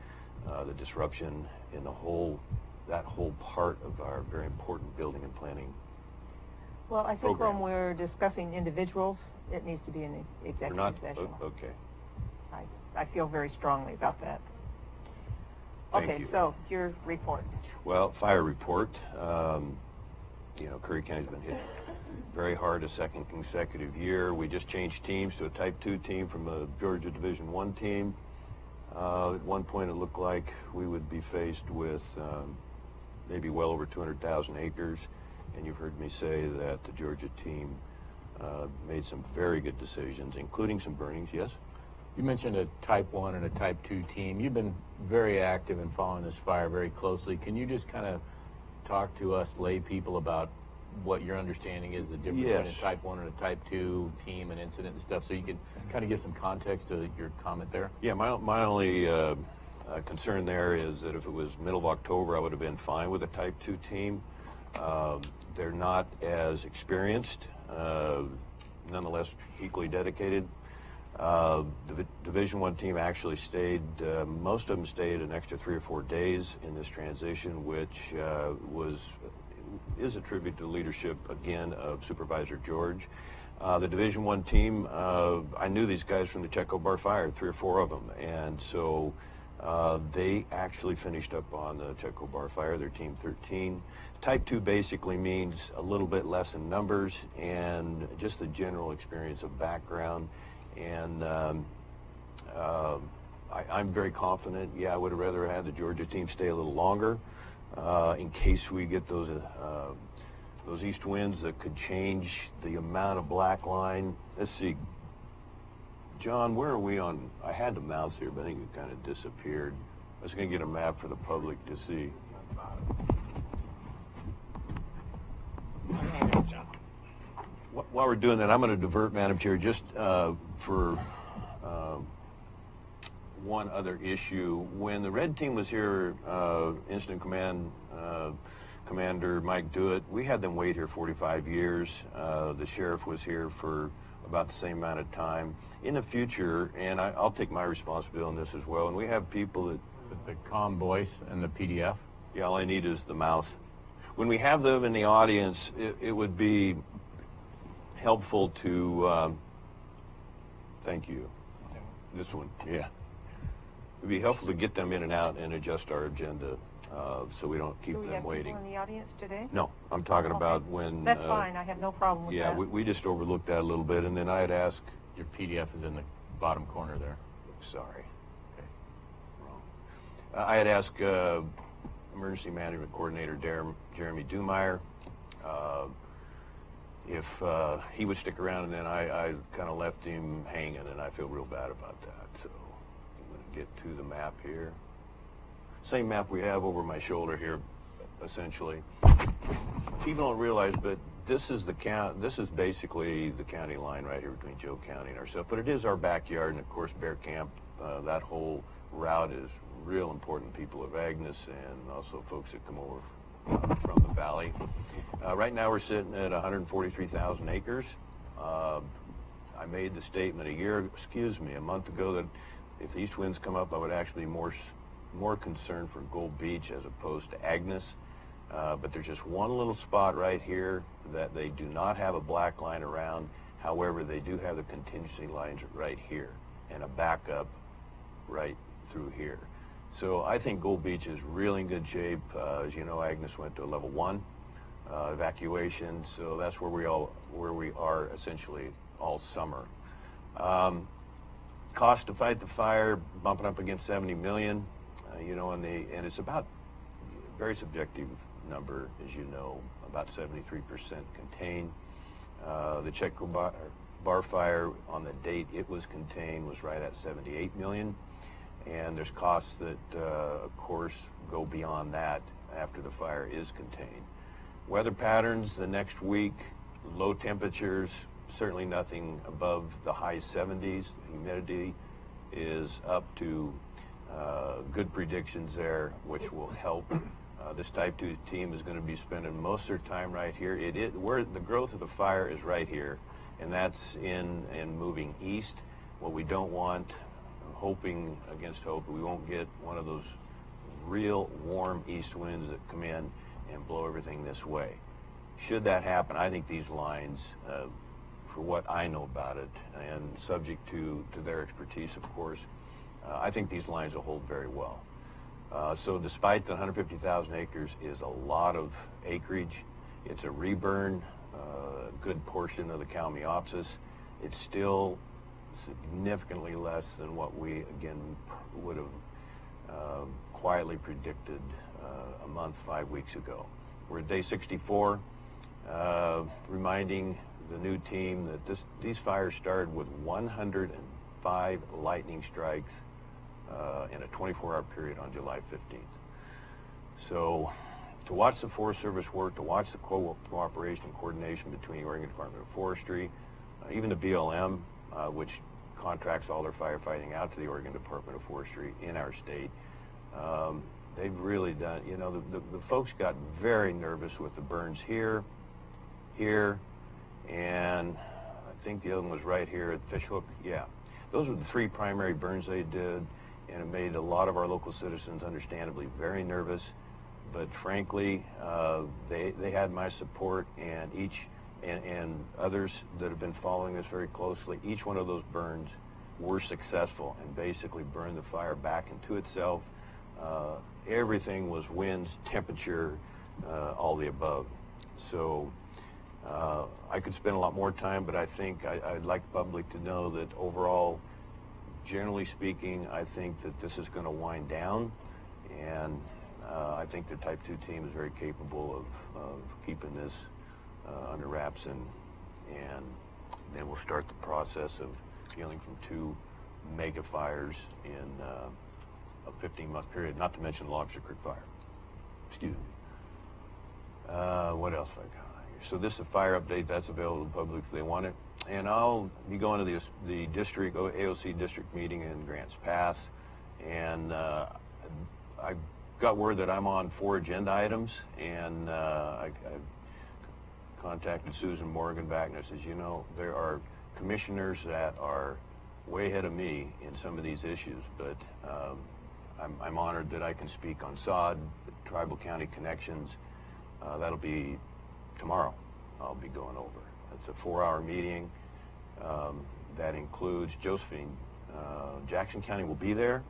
the disruption in that whole part of our very important building and planning. Well, I think program. when we're discussing individuals, it needs to be an executive session. Okay. I feel very strongly about that. Thank Okay, you. so your report. Well, fire report. Curry County's been hit very hard a second consecutive year. We just changed teams to a Type 2 team from a Georgia Division 1 team. At one point it looked like we would be faced with maybe well over 200,000 acres. And you've heard me say that the Georgia team made some very good decisions, including some burnings, yes? You mentioned a Type 1 and a Type 2 team. You've been very active in following this fire very closely. Can you just kind of talk to us lay people about what your understanding is, the difference between a Type 1 and a Type 2 team and incident and stuff, so you can kind of give some context to your comment there? Yeah, my only concern there is that if it was middle of October, I would have been fine with a Type 2 team. They're not as experienced, nonetheless equally dedicated. The Division I team actually stayed, most of them stayed an extra 3 or 4 days in this transition, which is a tribute to the leadership, again, of Supervisor George. The Division I team, I knew these guys from the Checo Bar Fire, 3 or 4 of them, and so they actually finished up on the Checo Bar Fire, their team 13. Type 2 basically means a little bit less in numbers and just the general experience of background. And I'm very confident. Yeah, I would have rather had the Georgia team stay a little longer. in case we get those east winds that could change the amount of black line. Let's see, John, where are we on? I had the mouse here, but I think it kind of disappeared. I was going to get a map for the public to see. While we're doing that, I'm going to divert, Madam Chair, just for one other issue. When the red team was here, Incident Command Commander Mike Dewitt, we had them wait here 45 years. The sheriff was here for about the same amount of time. In the future, and I'll take my responsibility on this as well, and we have people that... The calm voice and the PDF? Yeah, all I need is the mouse. When we have them in the audience, it would be helpful to... thank you. This one, yeah. It would be helpful to get them in and out and adjust our agenda so we don't keep them waiting. Do we have people in the audience today? No, I'm talking about when... That's fine, I have no problem with that. Yeah, we just overlooked that a little bit, and then I had asked... Your PDF is in the bottom corner there. Sorry. Okay. Wrong. I had asked Emergency Management Coordinator Jeremy Dumeyer if he would stick around, and then I kind of left him hanging, and I feel real bad about that. So I'm going to get to the map here. Same map we have over my shoulder here, essentially. People don't realize, but this is this is basically the county line right here between Joe County and ourselves. But it is our backyard, and of course Bear Camp. That whole route is real important. People of Agnes and also folks that come over from the valley. Right now we're sitting at 143,000 acres. I made the statement a month ago, that if the east winds come up, I would actually be more concerned for Gold Beach as opposed to Agnes. But there's just one little spot right here that they do not have a black line around. However, they do have the contingency lines right here and a backup right through here. So I think Gold Beach is really in good shape. As you know, Agnes went to a level 1 evacuation, so that's where we are essentially all summer. Cost to fight the fire bumping up against 70 million. You know, and it's about very subjective number, as you know, about 73% contained. The Chetco bar fire, on the date it was contained, was right at 78 million. And there's costs that, of course, go beyond that after the fire is contained. Weather patterns the next week, low temperatures, certainly nothing above the high 70s. Humidity is up to good predictions there, which will help. This Type 2 team is going to be spending most of their time right here. Where the growth of the fire is right here, and that's in moving east. What we don't want, hoping against hope, we won't get one of those real warm east winds that come in and blow everything this way. Should that happen, I think these lines, for what I know about it, and subject to their expertise, of course, I think these lines will hold very well. So despite the 150,000 acres is a lot of acreage, it's a reburn, a good portion of the Kalmiopsis. It's still significantly less than what we, again, would have quietly predicted a month, 5 weeks ago. We're at day 64, reminding the new team that these fires started with 105 lightning strikes in a 24-hour period on July 15th. So to watch the Forest Service work, to watch the cooperation and coordination between the Oregon Department of Forestry, even the BLM, which contracts all their firefighting out to the Oregon Department of Forestry in our state, they've really done, you know, the folks got very nervous with the burns here, and I think the other one was right here at Fishhook. Yeah, those were the 3 primary burns they did, and it made a lot of our local citizens understandably very nervous. But frankly, they had my support, and and others that have been following this very closely. Each one of those burns were successful and basically burned the fire back into itself. Everything was winds, temperature, all the above. So I could spend a lot more time, but I think I'd like the public to know that overall, generally speaking, I think that this is going to wind down, and I think the Type 2 team is very capable of keeping this under wraps, and then we'll start the process of healing from 2 mega fires in a 15-month period, not to mention the Lobster Creek fire. Excuse me. What else have I got here? So this is a fire update that's available to the public if they want it. And I'll be going to the district, AOC district meeting in Grants Pass. And I got word that I'm on 4 agenda items, and I contacted Susan Morgan back, and I says, you know, there are commissioners that are way ahead of me in some of these issues, but I'm honored that I can speak on SOD, Tribal County Connections. That'll be tomorrow. I'll be going over. It's a 4-hour meeting that includes Josephine. Jackson County will be there.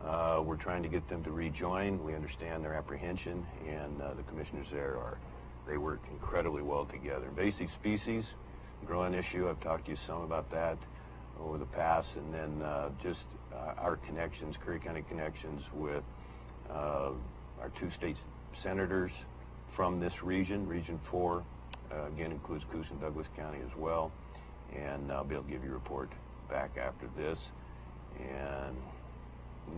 We're trying to get them to rejoin. We understand their apprehension, and the commissioners there they work incredibly well together. Basic species, growing issue, I've talked to you some about that over the past, and then just our connections, Curry County connections with our 2 state senators from this region, Region 4, again includes Coos and Douglas County as well, and I'll be able to give you a report back after this. And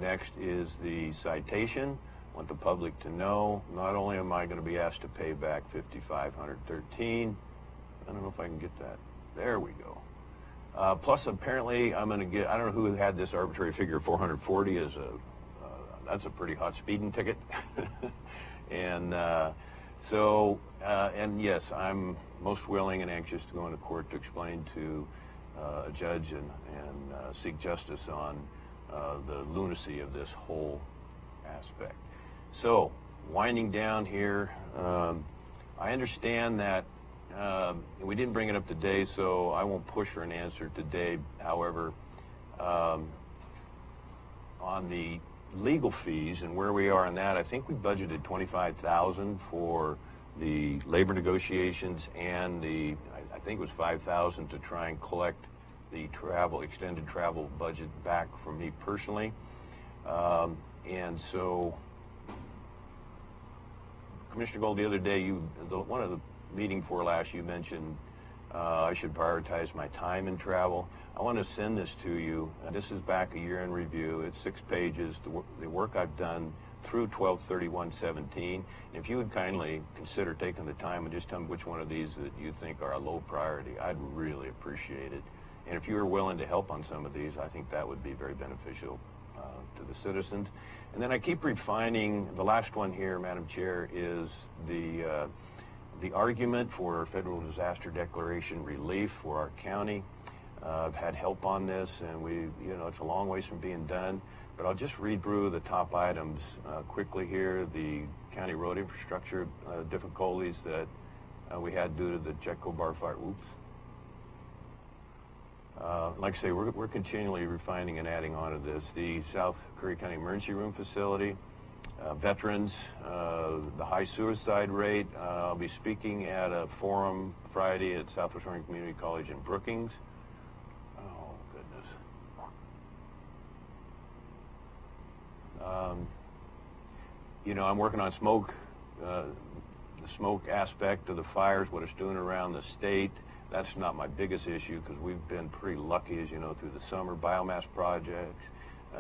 next is the citation. I want the public to know, not only am I going to be asked to pay back $5,513, I don't know if I can get that. There we go. Plus, apparently, I'm going to get, I don't know who had this arbitrary figure, 440 is that's a pretty hot speeding ticket. And and yes, I'm most willing and anxious to go into court to explain to a judge and seek justice on the lunacy of this whole aspect. So, winding down here, I understand that we didn't bring it up today, so I won't push for an answer today. However, on the legal fees and where we are on that, I think we budgeted $25,000 for the labor negotiations, and I think it was $5,000 to try and collect the extended travel budget back from me personally. And so, Commissioner Gold, the other day, one of the meeting before last, you mentioned I should prioritize my time in travel. I want to send this to you. This is back a year in review. It's 6 pages, the work I've done through 12/31/17. If you would kindly consider taking the time and just tell me which one of these that you think are a low priority, I'd really appreciate it. And if you are willing to help on some of these, I think that would be very beneficial to the citizens. And then I keep refining. The last one here, Madam Chair, is the argument for federal disaster declaration relief for our county. I've had help on this, and it's a long ways from being done. But I'll just read through the top items quickly here. The county road infrastructure difficulties that we had due to the Jetco bar fire. Oops. Like I say, we're continually refining and adding on to this. The South Curry County Emergency Room Facility, veterans, the high suicide rate. I'll be speaking at a forum Friday at Southwest Oregon Community College in Brookings. Oh, goodness. I'm working on smoke, the smoke aspect of the fires, what it's doing around the state. That's not my biggest issue because we've been pretty lucky, as you know, through the summer. Biomass projects,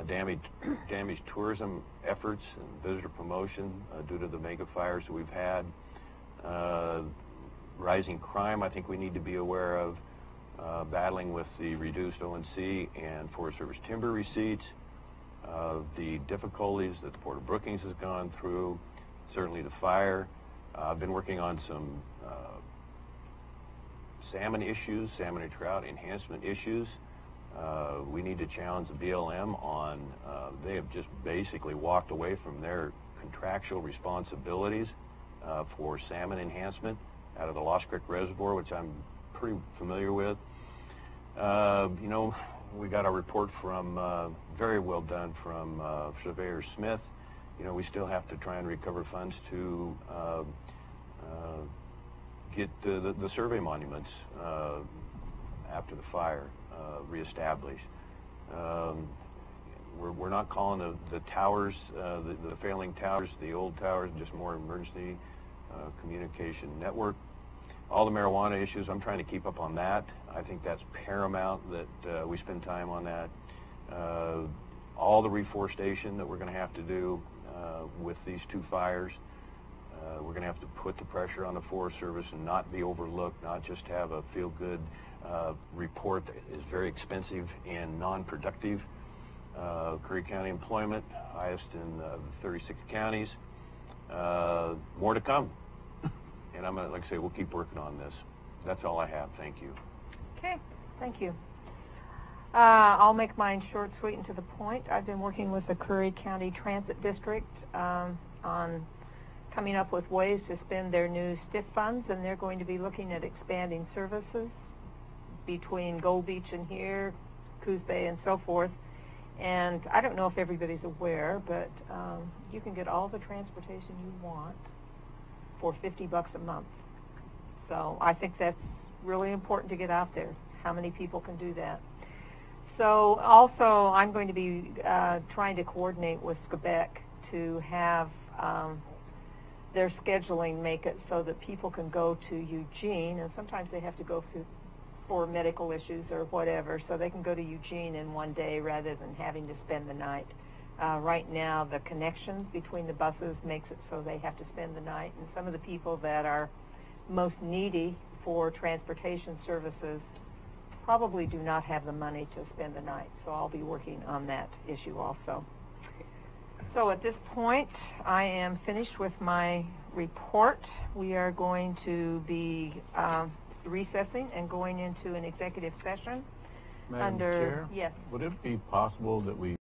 damaged tourism efforts and visitor promotion due to the mega fires that we've had. Rising crime, I think we need to be aware of. Battling with the reduced ONC and Forest Service timber receipts. The difficulties that the Port of Brookings has gone through. Certainly the fire. I've been working on some salmon issues, salmon and trout enhancement issues. We need to challenge the BLM on, they have just basically walked away from their contractual responsibilities for salmon enhancement out of the Lost Creek Reservoir, which I'm pretty familiar with. We got our report from, very well done from Surveyor Smith. We still have to try and recover funds to get the survey monuments after the fire reestablished. We're not calling the towers, the failing towers, the old towers, just more emergency communication network. All the marijuana issues, I'm trying to keep up on that. I think that's paramount that we spend time on that. All the reforestation that we're going to have to do with these 2 fires. We're going to have to put the pressure on the Forest Service and not be overlooked, not just have a feel-good report that is very expensive and non-productive. Curry County employment, highest in the 36 counties. More to come. And I'm going to, like I say, we'll keep working on this. That's all I have. Thank you. Okay, thank you. I'll make mine short, sweet, and to the point. I've been working with the Curry County Transit District on coming up with ways to spend their new STIF funds, and they're going to be looking at expanding services between Gold Beach and here, Coos Bay and so forth. And I don't know if everybody's aware, but you can get all the transportation you want for $50 a month. So I think that's really important to get out there. How many people can do that? So also I'm going to be trying to coordinate with Quebec to have their scheduling make it so that people can go to Eugene, and sometimes they have to go through for medical issues or whatever, so they can go to Eugene in one day rather than having to spend the night. Right now, the connections between the buses makes it so they have to spend the night, and some of the people that are most needy for transportation services probably do not have the money to spend the night, so I'll be working on that issue also. So at this point, I am finished with my report. We are going to be recessing and going into an executive session. Madam Chair? Yes. Would it be possible that we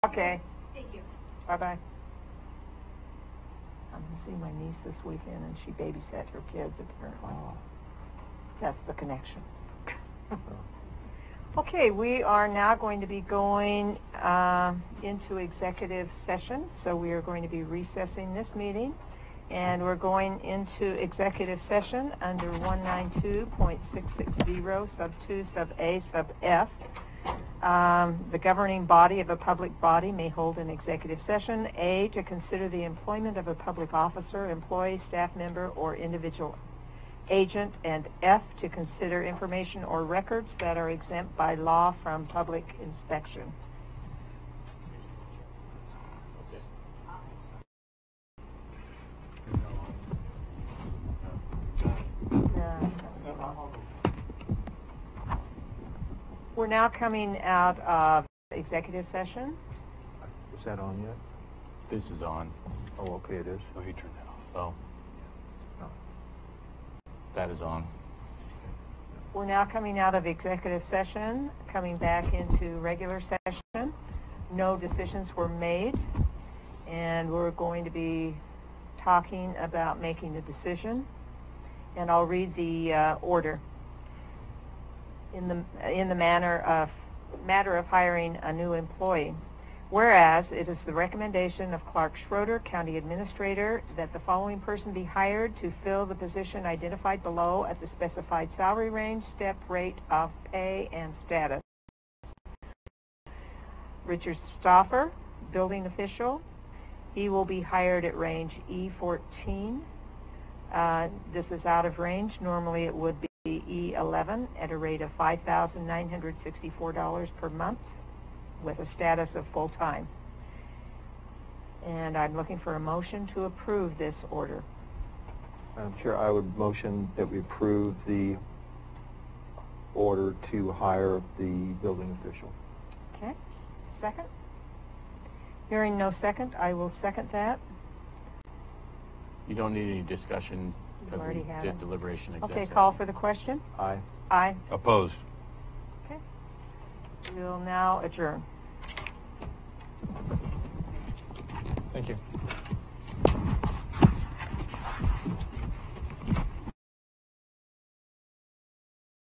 Okay. Thank you. Bye-bye. I'm going to see my niece this weekend, and she babysat her kids, apparently. That's the connection. Okay, we are now going to be going into executive session. So we are going to be recessing this meeting, and we're going into executive session under 192.660 sub 2 sub A sub F. The governing body of a public body may hold an executive session, A, to consider the employment of a public officer, employee, staff member, or individual agent, and F, to consider information or records that are exempt by law from public inspection. We're now coming out of executive session. Is that on yet? This is on. Oh, okay, it is. Oh, he turned that off. Oh. That is on. We're now coming out of executive session, coming back into regular session. No decisions were made, and we're going to be talking about making a decision. And I'll read the order. In the matter of hiring a new employee. Whereas it is the recommendation of Clark Schroeder, County Administrator, that the following person be hired to fill the position identified below at the specified salary range, step, rate of pay, and status. Richard Stauffer, Building Official. He will be hired at range E14. This is out of range. Normally it would be E11 at a rate of $5,964 per month with a status of full-time. And I'm looking for a motion to approve this order. Madam Chair, I would motion that we approve the order to hire the building official. Okay, second? Hearing no second, I will second that. You don't need any discussion because already we had did it. deliberation exec Okay, session. call for the question. Aye. Aye. Opposed. Okay. We'll now adjourn. Thank you.